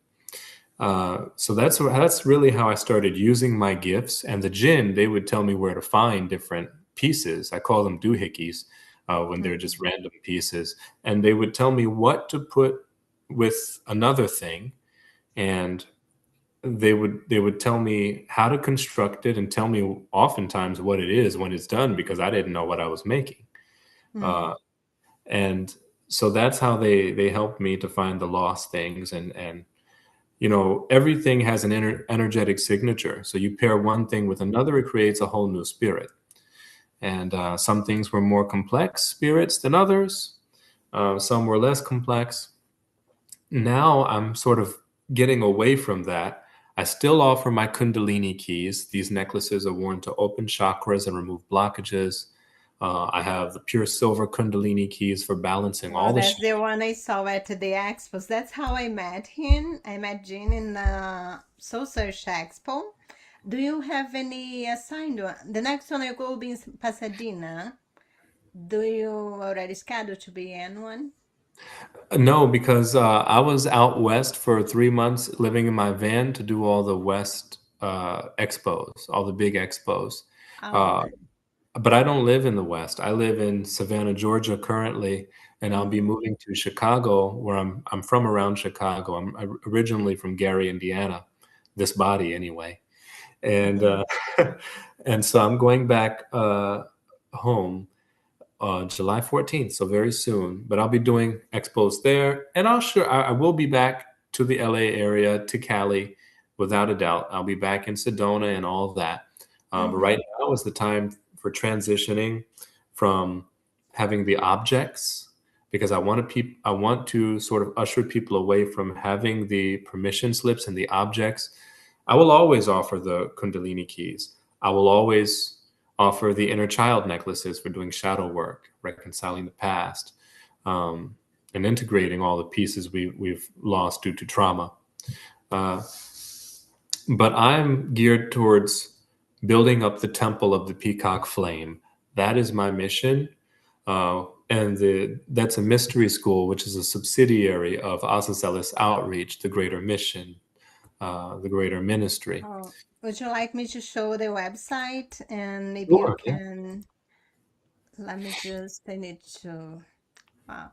So that's really how I started using my gifts. And the Jinn, they would tell me where to find different pieces. I call them doohickeys when they're just Mhm. random pieces, and they would tell me what to put with another thing, and they would tell me how to construct it and tell me oftentimes what it is when it's done, because I didn't know what I was making. Uh, Mhm. and so that's how they helped me to find the lost things. And everything has an energetic signature. So you pair one thing with another, it creates a whole new spirit. And some things were more complex spirits than others. Some were less complex. Now I'm sort of getting away from that. I still offer my Kundalini keys. These necklaces are worn to open chakras and remove blockages. I have the pure silver Kundalini keys for balancing Well, all the. that's the one I saw at the expos. That's how I met him. I met Gene in the Soul Search Expo. Do you have any assigned one? The next one I will be in Pasadena. Do you already schedule to be in one? No, because I was out west for 3 months living in my van to do all the West expos, all the big expos. Oh, Uh, okay. but I don't live in the West. I live in Savannah, Georgia currently, and I'll be Mm-hmm. moving to Chicago, where I'm from around Chicago. I'm originally from Gary, Indiana, this body anyway. And Mm-hmm. and so I'm going back home July 14th, so very soon. But I'll be doing expos there, and I will be back to the LA area, to Cali, without a doubt. I'll be back in Sedona and all that. But Mm-hmm. right now is the time for transitioning from having the objects, because I want to sort of usher people away from having the permission slips and the objects. I will always offer the Kundalini keys. I will always offer the inner child necklaces for doing shadow work, reconciling the past, and integrating all the pieces we've lost due to trauma. Uh, but I'm geared towards building up the temple of the peacock flame. That is my mission. And that's a mystery school, which is a subsidiary of Azazelis Outreach, the greater mission, the greater ministry. Oh, would you like me to show the website and maybe you Sure. Yeah. can let me just I need to wow.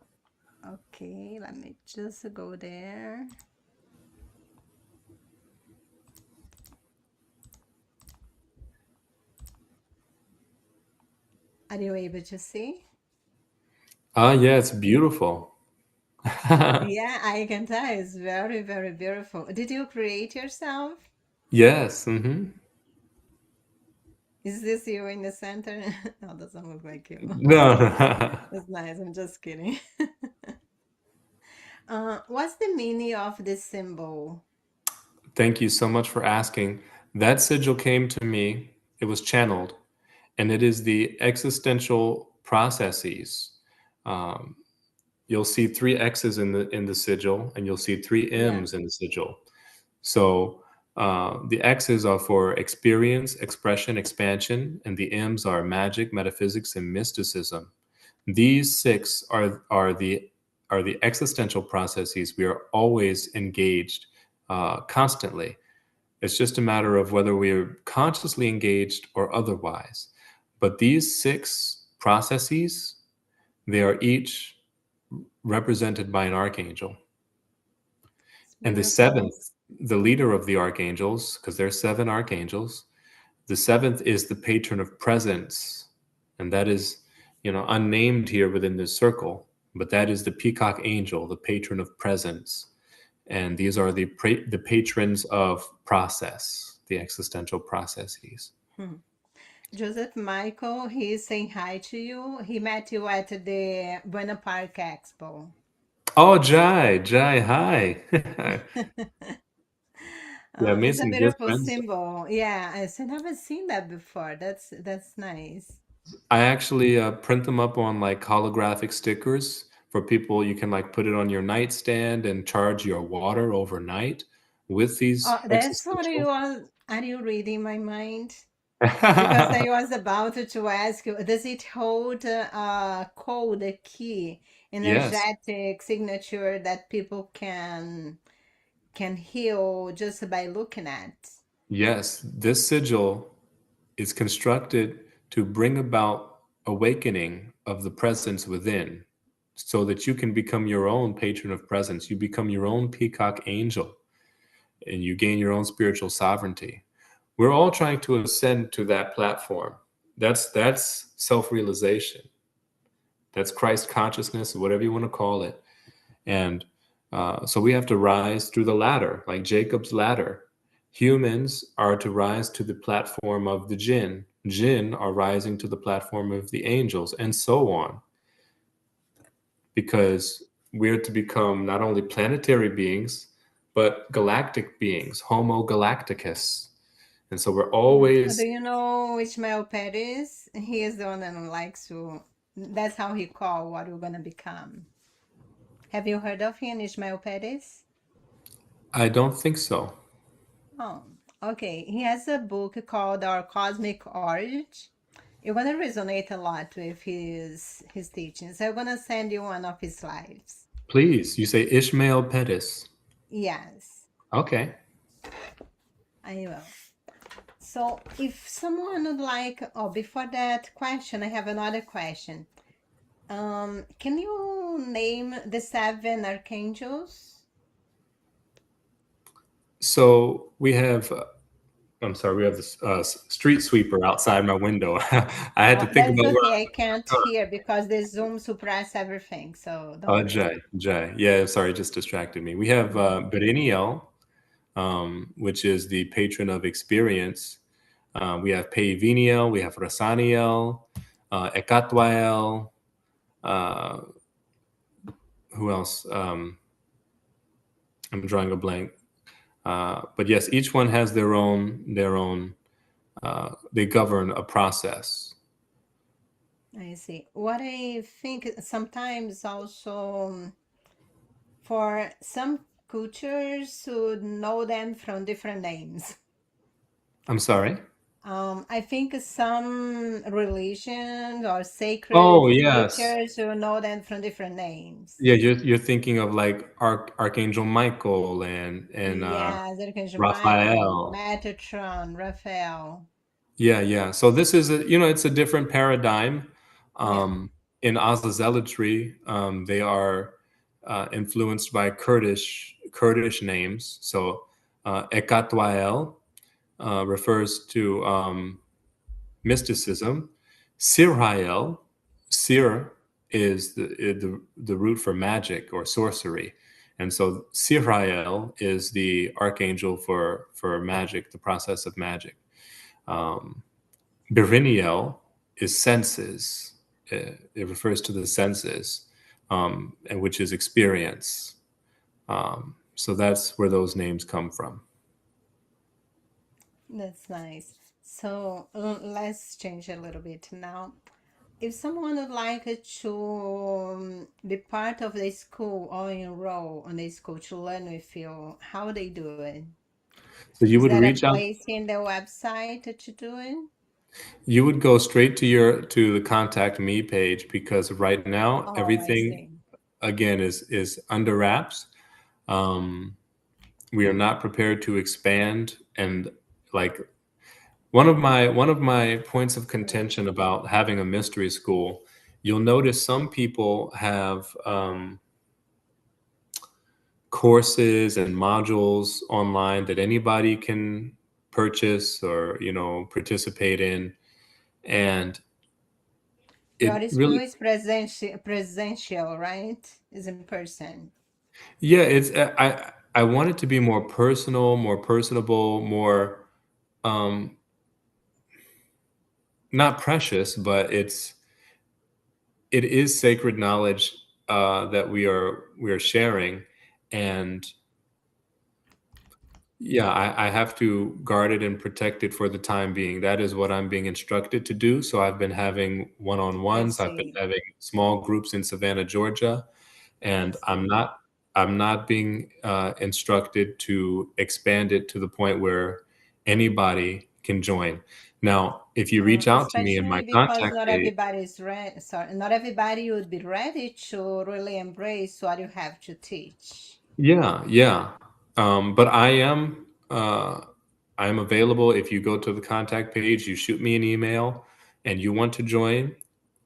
Okay, let me just go there. Are you able to see? Yeah, it's beautiful. Yeah, I can tell it's very, very beautiful. Did you create yourself? Yes. Hmm. Is this you in the center? No, doesn't look like you. No, no. That's nice. I'm just kidding. What's the meaning of this symbol? Thank you so much for asking. That sigil came to me, it was channeled, and it is the existential processes. Um, you'll see three X's in the sigil, and you'll see three Yeah. M's in the sigil. So the X's are for experience, expression, expansion, and the M's are magic, metaphysics, and mysticism. These six are the existential processes we are always engaged constantly. It's just a matter of whether we're consciously engaged or otherwise. But these six processes, they are each represented by an archangel. And the Beautiful. seventh, the leader of the archangels, because there's 7 archangels, the seventh is the patron of presence. And that is, unnamed here within this circle, but that is the peacock angel, the patron of presence. And these are the patrons of process, the existential processes. Hmm. Joseph Michael, he's saying hi to you. He met you at the Buena Park Expo. Oh, Jai, hi. Yeah, made It's a some good beautiful friends. symbol. Yeah, I've never seen that before. That's nice. I actually print them up on like holographic stickers for people. You can like put it on your nightstand and charge your water overnight with Oh, these that's what existential. are you reading my mind? Because I was about to ask you, does it hold a code, a key, Yes, energetic signature that people can heal just by looking at? yes. This sigil is constructed to bring about awakening of the presence within so that you can become your own patron of presence. You become your own peacock angel and you gain your own spiritual sovereignty. We're all trying to ascend to that platform. That's self-realization. That's Christ consciousness, whatever you want to call it. And so we have to rise through the ladder, like Jacob's ladder. Humans are to rise to the platform of the Jinn. Jinn are rising to the platform of the angels, and so on, because we're to become not only planetary beings, but galactic beings, Homo galacticus. And so we're Beautiful. Do always, you know Ishmael Pettis? He is the one that likes to. That's how he call what we're gonna become. Have you heard of him, Ishmael Pettis? I don't think so. Oh, okay. He has a book called Our Cosmic Origin. You're gonna resonate a lot with his teachings. I'm gonna send you one of his lives. Please, you say Ishmael Pettis. Yes, Okay. I will. So, if someone would like, oh, before that question, I have another question. Can you name the 7 archangels? So we have, I'm sorry, we have this street sweeper outside my window. I had to Oh, think that's about where okay. I can't hear because the Zoom suppress everything. So don't worry. Jai. Yeah, sorry, it just distracted me. We have Mhm. Bereniel, which is the patron of experience. We have Peiviniel, we have Rasaniel, Ekatwael. Uh, who else? I'm drawing a blank. But yes, each one has their own. They govern a process. I see. What I think sometimes also for some cultures to know them from different names. I'm sorry. I think some religions or sacred Oh yes, creatures will know them from different names. yeah. You're thinking of like Archangel Michael and Yes, Archangel Michael, Raphael. Metatron, Raphael. Yeah, yeah. So this is it's a different paradigm. Yeah. Um, in Azazealotry, they are influenced by Kurdish names. So Ekatwael refers to mysticism. Sirhael, Sir is the root for magic or sorcery, and so Sirhael is the archangel for magic, the process of magic. Um, Beriniel is senses. It refers to the senses, and which is experience. So that's where those names come from. That's nice. So let's change a little bit now. If someone would like to be part of the school or enroll on the school to learn with you, how they do it? So you Is would there a reach out. place in the website to do it? You would go straight to the contact me page because right now Oh, I everything see. again is under wraps. Um, we are not prepared to expand and like one of my points of contention about having a mystery school, you'll notice some people have courses and modules online that anybody can purchase or, you know, participate in. And Your it school really, is presential, right? Is in person. yeah, it's I want it to be more personal, more personable, more um not precious, but it is sacred knowledge that we are sharing. And yeah, I have to guard it and protect it for the time being. That is what I'm being instructed to do. So I've been having I one-on-ones. I've been see. having small groups in Savannah, Georgia, I and see. I'm not being instructed to expand it to the point where anybody can join. Now, if you reach out to me in my Especially because contact not page, everybody is ready. Sorry, not everybody would be ready to really embrace what you have to teach. yeah, yeah. But uh, I am available. If you go to the contact page, you shoot me an email and you want to join,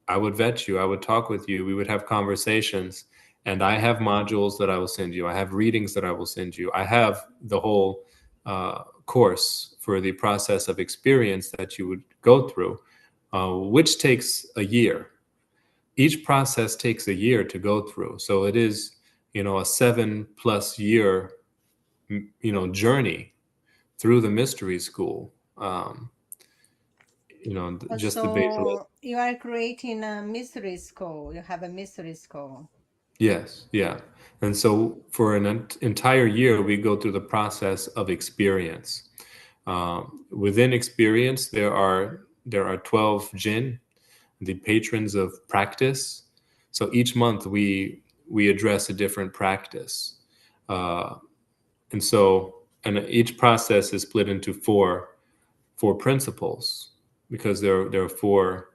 I would vet you. I would talk with you. We would have conversations. And I have modules that I will send you. I have readings that I will send you. I have the whole course for the process of experience that you would go through, which takes a year. Each process takes a year to go through. So it is, you know, a 7+ year, you know, journey through the mystery school. Um, you know, just the base. So you are creating a mystery school. You have a mystery school. Yes, yeah. And so for an entire year, we go through the process of experience. Within experience, there are 12 Jinn, the patrons of practice. So each month we address a different practice, uh, and so and each process is split into four principles because there are four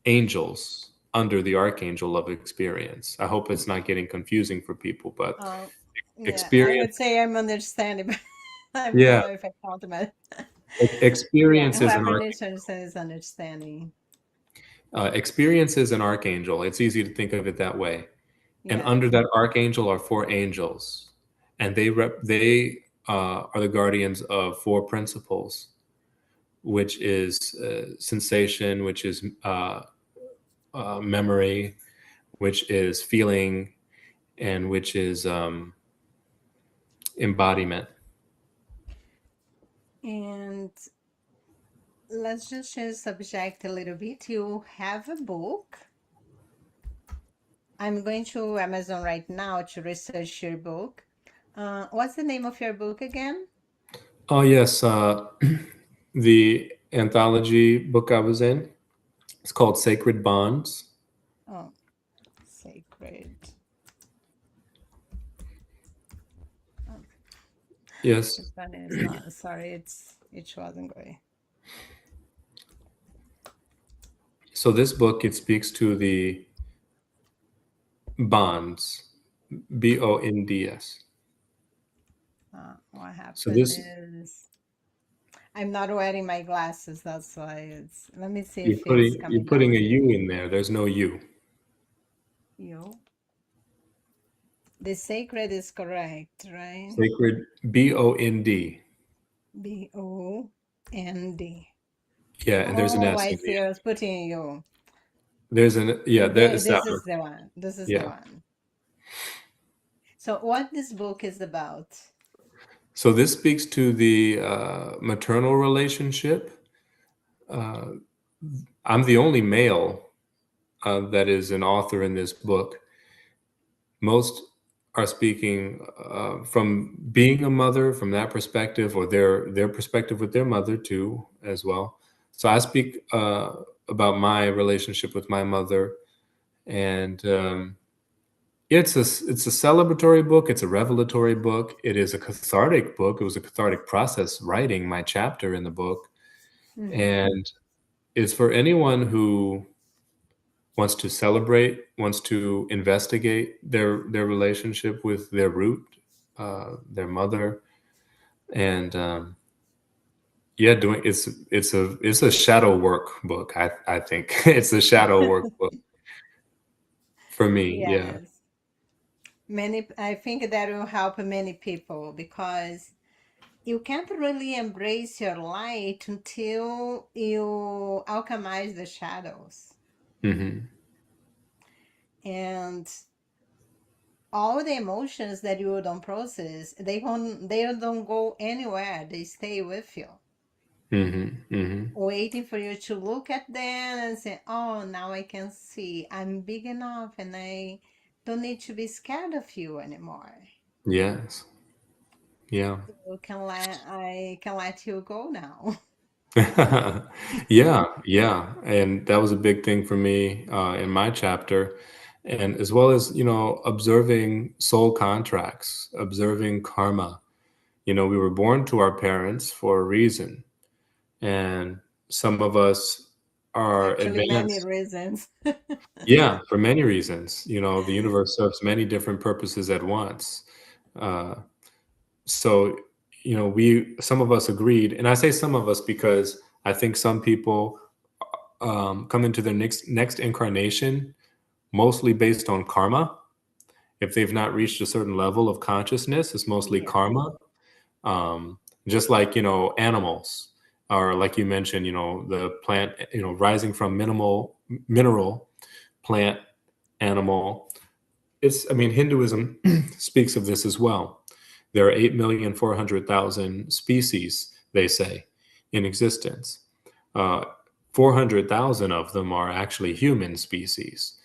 angels under the archangel of experience. I hope it's not getting confusing for people, but Um, yeah, I experience, would say I'm understanding, but I don't yeah, know if I count my. Yeah, experience is an whoever listens is understanding. experience is an archangel. It's easy to think of it that way. And Yes. under that archangel are four angels, and they are the guardians of four principles, which is sensation, which is memory, which is feeling, and which is embodiment. And let's just change subject a little bit. You have a book. I'm going to Amazon right now to research your book. What's the name of your book again? Oh yes, the anthology book I was in. It's called Sacred Bonds. Oh, Sacred. Oh, Yes. this one is not. Sorry, it wasn't going. So this book, it speaks to the bonds, BONDS. What So happened this is I'm not wearing my glasses. That's why it's. Let me see if it's you're coming putting down a here. U in there. There's no U. You. The sacred is correct, right? Sacred BOND. BOND. Yeah, and there's an Oh, S I in the see. end. I was putting you. There's an yeah. There's that This one. is the one. This is the Yeah. one. So, what this book is about? So this speaks to the maternal relationship. Uh, I'm the only male that is an author in this book. Most are speaking from being a mother from that perspective, or their perspective with their mother too, as well. So I speak about my relationship with my mother, and it's a celebratory book. It's a revelatory book. It is a cathartic book. It was a cathartic process writing my chapter in the book, Mm-hmm. and it's for anyone who wants to celebrate, wants to investigate their relationship with their root, their mother, and yeah, doing it's a shadow work book. I think it's a shadow work book for me. Yeah, Yes. I think that will help many people because you can't really embrace your light until you alchemize the shadows. Mm-hmm. And all the emotions that you don't process, they don't go anywhere. They stay with you, Mm-hmm. Mm-hmm. waiting for you to look at them and say, "Oh, now I can see. I'm big enough, and I don't need to be scared of you anymore. Yes. Yeah. I can let you go now." Yeah, yeah, and that was a big thing for me in my chapter, and as well as observing soul contracts, observing karma. We were born to our parents for a reason, and some of us are Actually, many advanced. reasons. Yeah, for many reasons. The universe serves many different purposes at once. Uh, so we some of us agreed, and I say some of us because I think some people come into their next incarnation mostly based on karma. If they've not reached a certain level of consciousness, it's mostly Yeah, karma. Um, just like animals, or like you mentioned, the plant, rising from minimal mineral, plant, animal. I mean, Hinduism speaks of this as well. There are 8,400,000 species, they say, in existence. Uh, 400,000 of them are actually human species.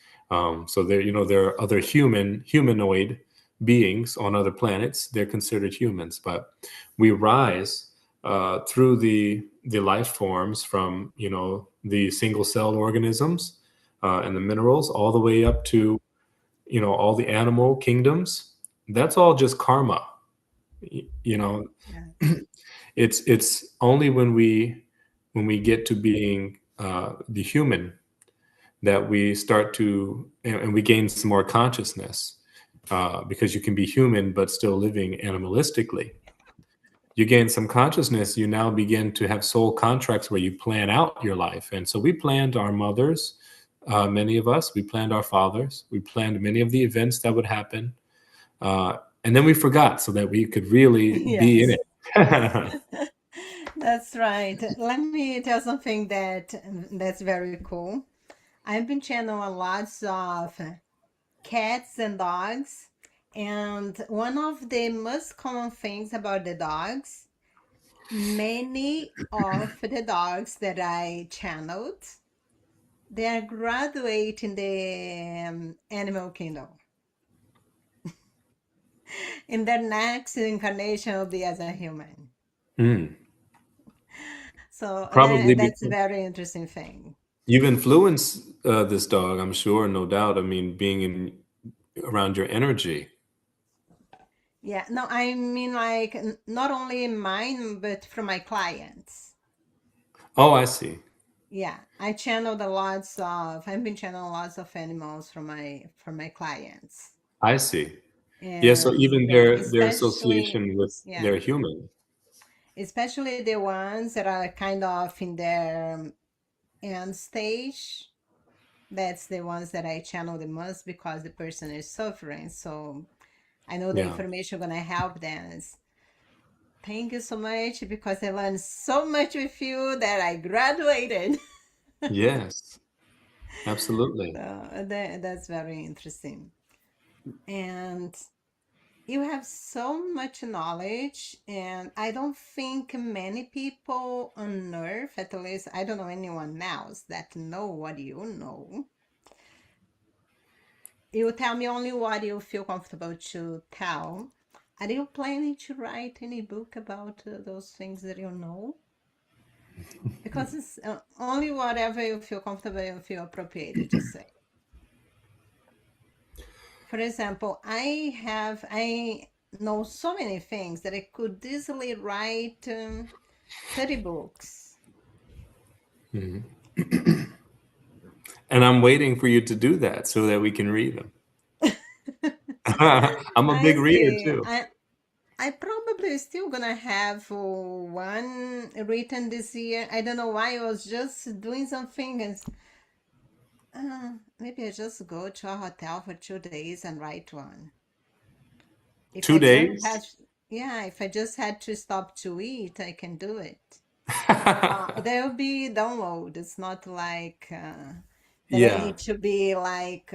So there are other humanoid beings on other planets. They're considered humans, but we rise through the life forms from the single celled organisms and the minerals all the way up to all the animal kingdoms. That's all just karma. Y- you know yeah, it's only when we get to being the human that we start to and we gain some more consciousness, because you can be human but still living animalistically. You gain some consciousness, you now begin to have soul contracts where you plan out your life. And so we planned our mothers, many of us, we planned our fathers, we planned many of the events that would happen, uh, and then we forgot so that we could really be in yes. it. That's right. Let me tell something that's very cool. I've been channeling lots of cats and dogs, and one of the most common things about the dogs, many of the dogs that I channeled, they are graduating the animal kingdom. In their next incarnation will be as a human. Mm. So Probably that's a because very interesting thing. you've influenced this dog, I'm sure, no doubt. I mean, being in around your energy. Yeah, no, I mean like not only mine, but from my clients. Oh, I see. Yeah, I've been channeling lots of animals from my clients. I see. Yeah, so And even yeah, their association with yeah, their human. especially the ones that are kind of in their end stage. That's the ones that I channel the most because the person is suffering. So I know the Yeah. information gonna help them. Thank you so much because I learned so much with you that I graduated. Yes, absolutely. That's very interesting. And you have so much knowledge, and I don't think many people on earth, at least I don't know anyone else that know what you know. You tell me only what you feel comfortable to tell. Are you planning to write any book about those things that you know? Because it's only whatever you feel comfortable, you feel appropriate to say. For example, I know so many things that I could easily write 30 books. Mhm. And I'm waiting for you to do that so that we can read them. I'm a I big reader see. too. I probably still gonna have one written this year. I don't know why I was just doing something and maybe I just go to a hotel for 2 days and write one. If Two I just had, days? yeah, if I just had to stop to eat, I can do it. There will be download. It's not like that I Yeah, need to be like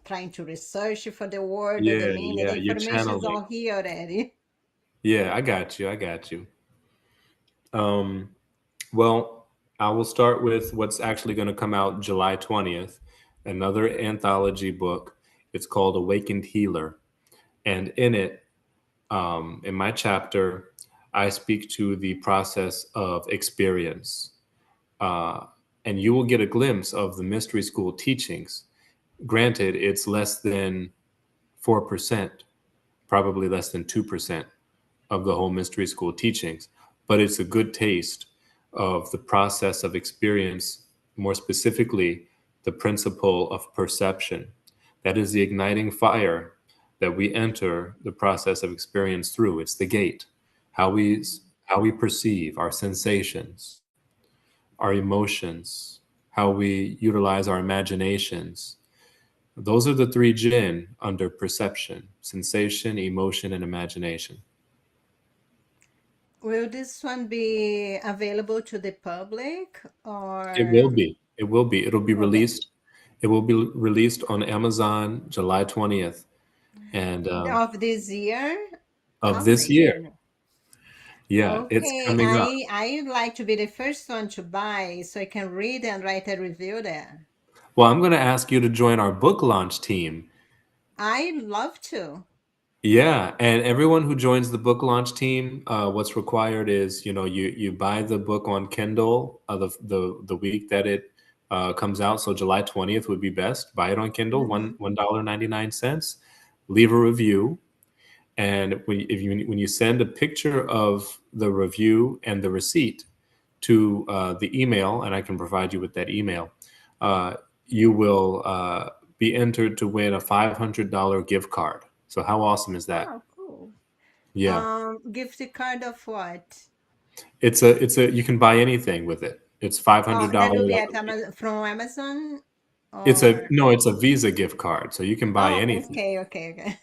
trying to research for the word or the yeah, meaning. yeah. The You're information is channeling. all here already. Yeah, I got you. I got you. Um, well, I will start with what's actually going to come out July 20th, another anthology book. It's called Awakened Healer. And in it, in my chapter, I speak to the process of experience. Uh, and you will get a glimpse of the mystery school teachings. Granted, it's less than 4%, probably less than 2% of the whole mystery school teachings, but it's a good taste of the process of experience, more specifically, the principle of perception. That is the igniting fire that we enter the process of experience through. It's the gate, how we how we perceive our sensations, our emotions, how we utilize our imaginations. Those are the three Jinn under perception: sensation, emotion, and imagination. Will this one be available to the public It will or be. It will be. It'll be will be released. It will be released on Amazon July 20th and of this year? of Oh this my year. goodness. Yeah, it's Okay, coming up. I would like to be the first one to buy so I can read and write a review there. Well, I'm going to ask you to join our book launch team. I'd love to. Yeah, and everyone who joins the book launch team, what's required is, you buy the book on Kindle the week that it comes out. So July 20th would be best. Buy it on Kindle, Hmm. $1.99. Leave a review. And when you send a picture of the review and the receipt to the email, and I can provide you with that email, uh, you will be entered to win a $500 gift card. So how awesome is that? Oh, cool. Yeah, Gift card of what? it's a you can buy anything with it. It's five Oh, hundred that will dollars. be at Amazon, from Amazon It's a or no, it's a Visa gift card, so you can buy oh, anything. okay, okay, okay.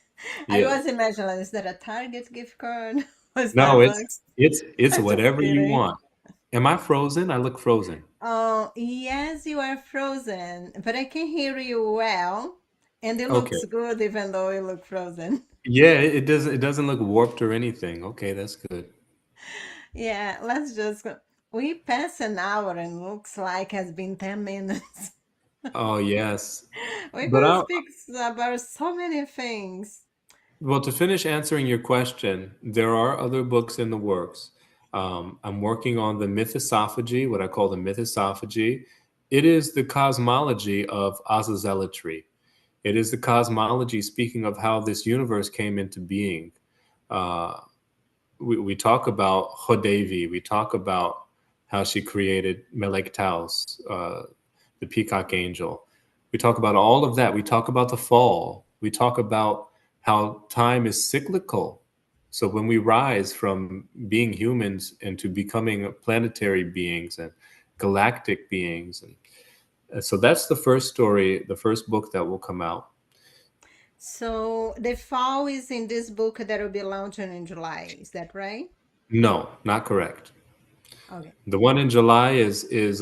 I Yeah, was imagining, is that a Target gift card or no, it's Starbucks? it's it's I'm just whatever you kidding. want. Am I frozen? I look frozen. Oh, yes, you are frozen, but I can hear you well, and it Okay. looks good even though you look frozen. Yeah, it doesn't look warped or anything. Okay, that's good. Yeah, let's just go. We pass an hour and looks like has been 10 minutes. Oh yes. We're But gonna I speak about so many things. well, to finish answering your question, there are other books in the works. I'm working on the mythosophagy, what I call the mythosophagy. It is the cosmology of Azazelatry. It is the cosmology speaking of how this universe came into being. Uh, we talk about Hodevi. We talk about how she created Melek Taus, the peacock angel. We talk about all of that. We talk about the fall. We talk about how time is cyclical. So when we rise from being humans into becoming planetary beings and galactic beings, and so that's the first story, the first book that will come out. So the fall is in this book that will be launching in July. Is that right? No, not correct. Okay. The one in July is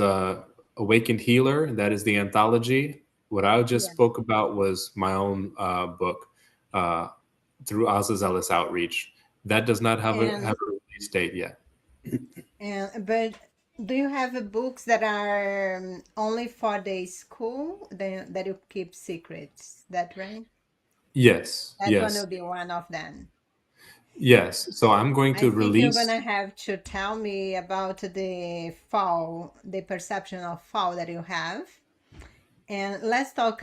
Awakened Healer. That is the anthology. What I just Yeah. spoke about was my own book uh, through Azazealous Outreach. That does not have And a release date yet. but do you have books that are only for the school that you keep secrets? That right? Yes, That one yes, will be one of them. yes. So I'm going I to think you're release. gonna have to tell me about the fall, the perception of fall that you have. And let's talk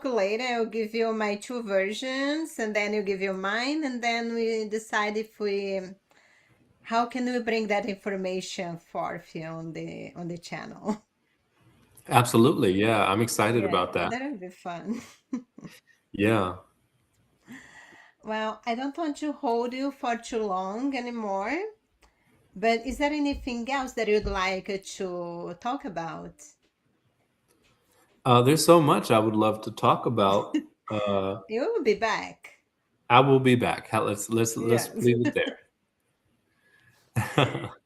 later. I'll give you my two versions and then you give you mine and then we decide if we how can we bring that information forth here on the channel. Absolutely, yeah. I'm excited Yeah, about that. that'll be fun. Yeah. Well, I don't want to hold you for too long anymore, but is there anything else that you'd like to talk about? There's so much I would love to talk about. Uh, You will be back. I will be back. Let's Yes. leave it there.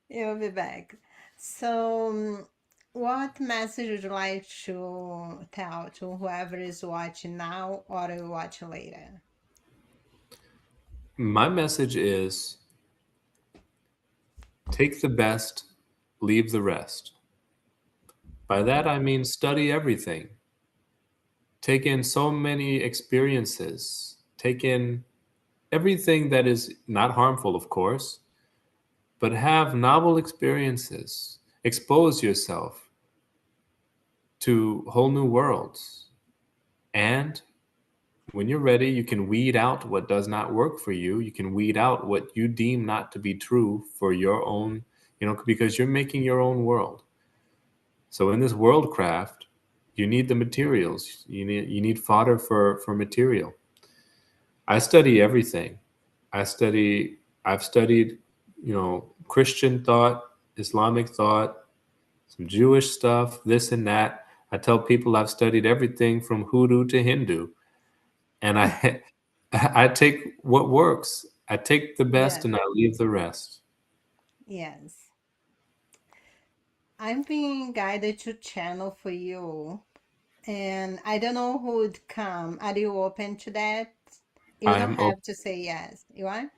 You'll be back. So, what message would you like to tell to whoever is watching now or will watch later? My message is take the best, leave the rest. By that I mean study everything. Take in so many experiences. Take in everything that is not harmful, of course, but have novel experiences. Expose yourself to whole new worlds. And when you're ready, you can weed out what does not work for you. You can weed out what you deem not to be true for your own, because you're making your own world. So in this worldcraft, you need the materials. You need fodder for material. I study everything. I study I've studied, Christian thought, Islamic thought, some Jewish stuff, this and that. I tell people I've studied everything from hoodoo to Hindu, and I I take what works. I take the best Yes, and I leave the rest. yes. I'm being guided to channel for you, and I don't know who would come. Are you open to that? You I don't am open. have to say yes. You are?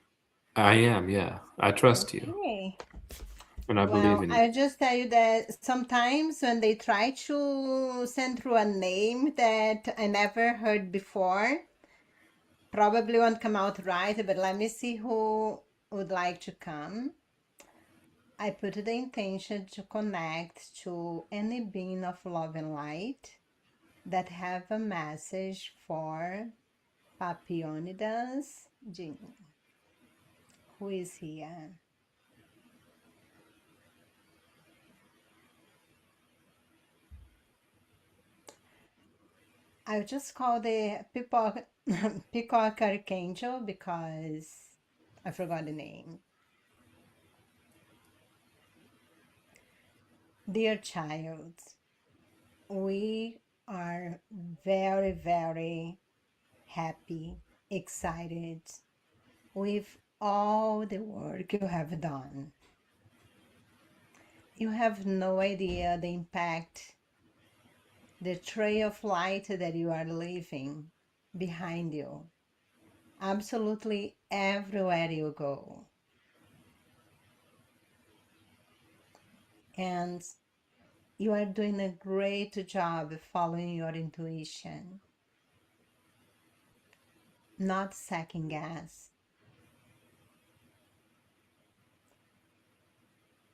I am, yeah. I trust you Okay. and I believe Well, in you. I'll just tell you that sometimes when they try to send through a name that I never heard before, probably won't come out right, but let me see who would like to come. I put the intention to connect to any being of love and light that have a message for Papa-yoni's Genie, who is here. I just call the Peacock Archangel because I forgot the name. Dear child, we are very, very happy, excited with all the work you have done. You have no idea the impact, the trail of light that you are leaving behind you, absolutely everywhere you go. And you are doing a great job following your intuition, not second guess.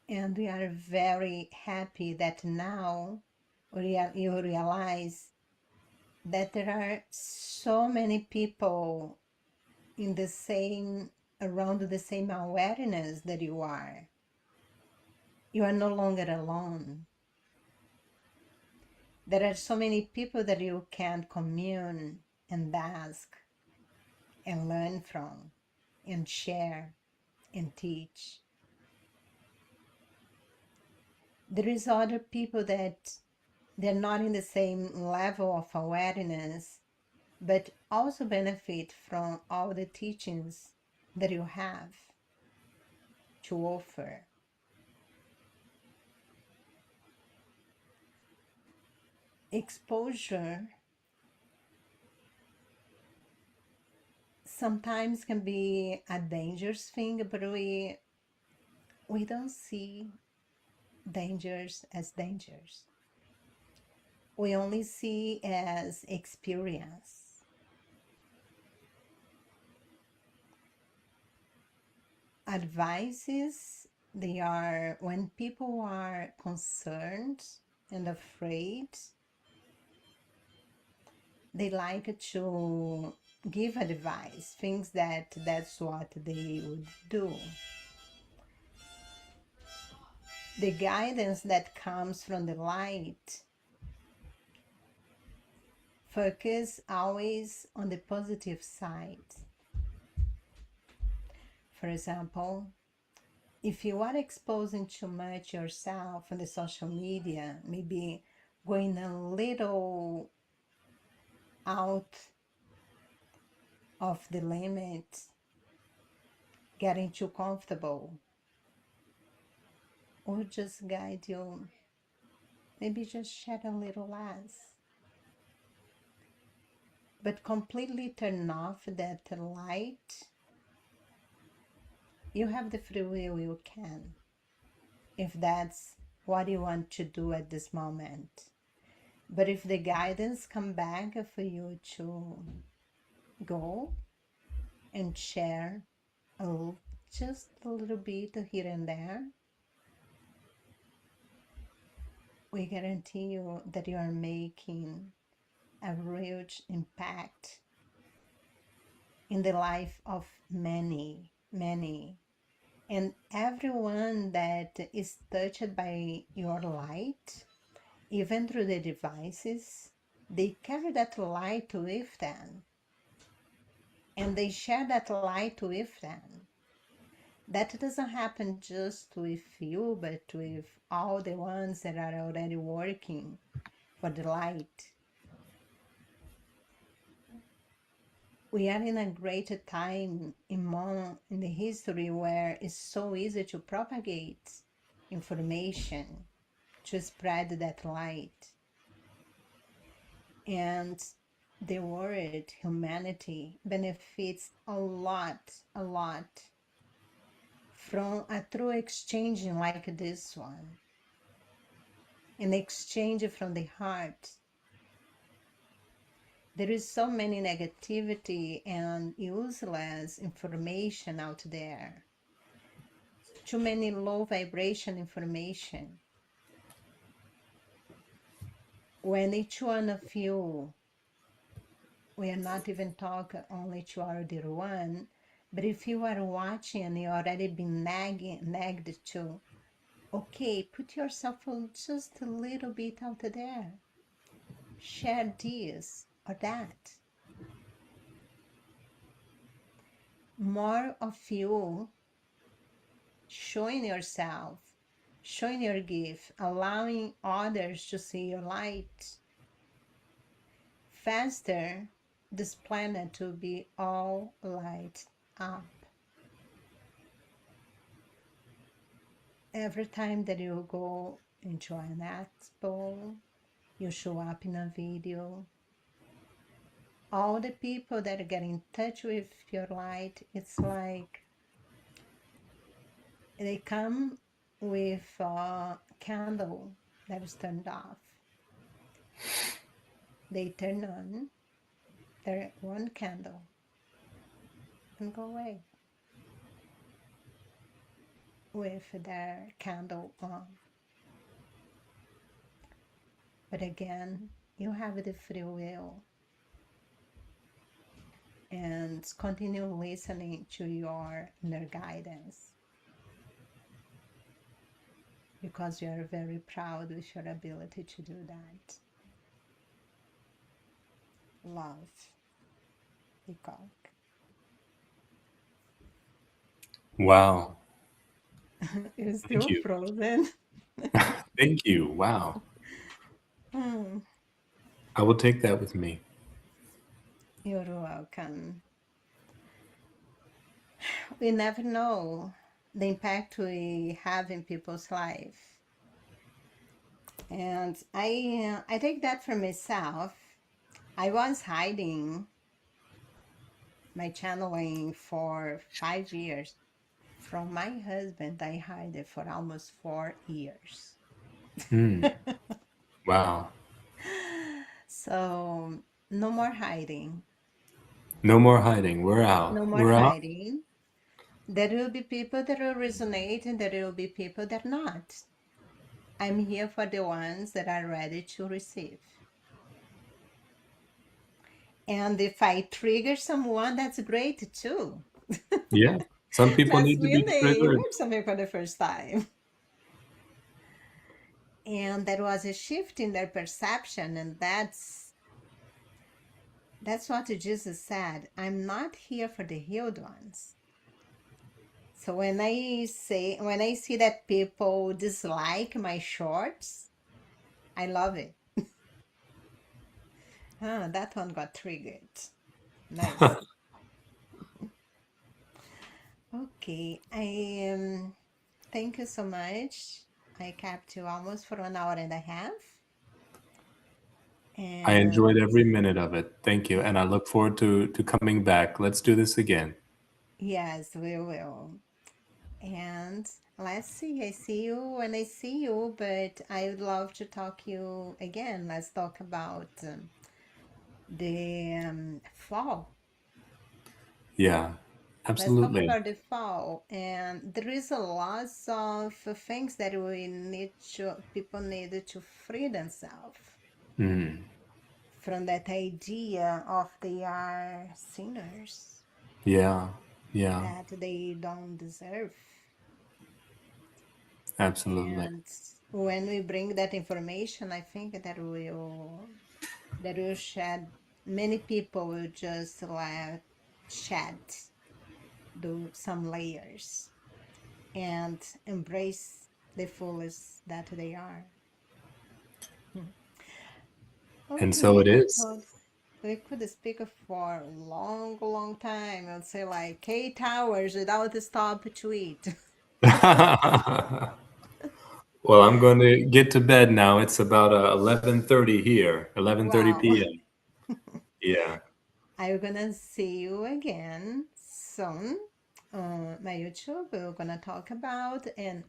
And we are very happy that now you realize that there are so many people in the same, around the same awareness that you are. You are no longer alone. There are so many people that you can commune and ask and learn from and share and teach. There is other people that they're not in the same level of awareness, but also benefit from all the teachings that you have to offer. Exposure sometimes can be a dangerous thing, but we don't see dangers as dangers. We only see as experience. Advices, they are when people are concerned and afraid, they like to give advice, things that's what they would do. The guidance that comes from the light focus always on the positive side. For example, if you are exposing too much yourself on the social media, maybe going a little out of the limit, getting too comfortable, or just guide you, maybe just shed a little less, but completely turn off that light. You have the free will, you can, if that's what you want to do at this moment. But if the guidance come back for you to go and share just a little bit here and there, we guarantee you that you are making a huge impact in the life of many, many. And everyone that is touched by your light, even through the devices, they carry that light with them. And they share that light with them. That doesn't happen just with you, but with all the ones that are already working for the light. We are in a great time in the history where it's so easy to propagate information, to spread that light. And the world, humanity, benefits a lot from a true exchange like this one. An exchange from the heart. There is so many negativity and useless information out there. Too many low vibration information. When each one of you, we are not even talking only to our dear one, but if you are watching and you already been nagged to, okay, put yourself just a little bit out there. Share this or that. More of you showing yourself, showing your gift, allowing others to see your light. Faster, this planet will be all light up. Every time that you go into an expo, you show up in a video, all the people that get in touch with your light, it's like they come with a candle that is turned off. They turn on their one candle and go away with their candle on. But again, you have the free will, and continue listening to your inner guidance, because you are very proud with your ability to do that. Love, Peacock. Wow. You're Thank still you. frozen. Thank you. Wow. Hmm. I will take that with me. You're welcome. We never know the impact we have in people's life. And I take that for myself. I was hiding my channeling for 5 years. From my husband, I hid it for almost 4 years. Wow. So no more hiding. No more hiding. We're out. No more We're out. hiding. There will be people that will resonate and there will be people that not. I'm here for the ones that are ready to receive. And if I trigger someone, that's great too. Yeah. Some people That's need to be when they triggered. heard something for the first time. And there was a shift in their perception, and that's what Jesus said. I'm not here for the healed ones. So when I see that people dislike my shorts, I love it. Ah, that one got triggered. Nice. Okay, thank you so much. I kept you almost for 1 hour and a half. I enjoyed And every minute of it. Thank you. And I look forward to coming back. Let's do this again. yes, we will. And let's see, I see you when I see you, but I would love to talk you again. Let's talk about the fall. Yeah, Let's talk absolutely. about the fall. And there is a lot of things that people need to free themselves Mm. from that idea of they are sinners, Yeah, yeah, that they don't deserve. absolutely. And when we bring that information, I think that will shed, many people will just like shed some layers and embrace the fullest that they are. Hmm. And Okay, so it is. we could speak for a long, long time. I'd say like 8 hours without a stop to eat. Well, I'm going to get to bed now. It's about 11:30 here, 11:30 Wow. p.m. Yeah. I'm gonna see you again soon on my YouTube. We're gonna talk about, and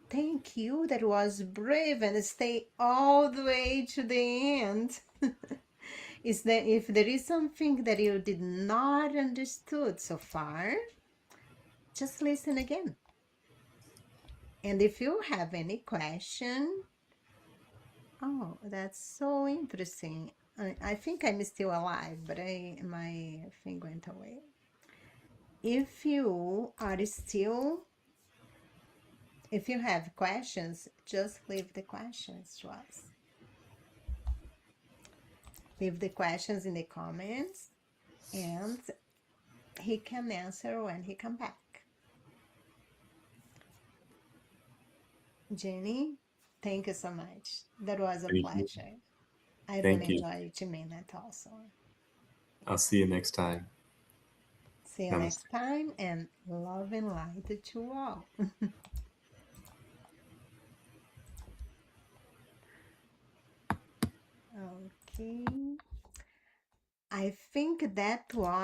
thank you that was brave and stay all the way to the end. Is that if there is something that you did not understood so far, just listen again. And if you have any question, oh, that's so interesting. I think I'm still alive, but my thing went away. If you are still, if you have questions, just leave the questions to us. Leave the questions in the comments and he can answer when he come back. Jenny, thank you so much. That was a Thank you. pleasure. I Thank really you. enjoyed 2 minutes also. I'll see you next time. See you Namaste. next time and love and light to all. Okay. I think that was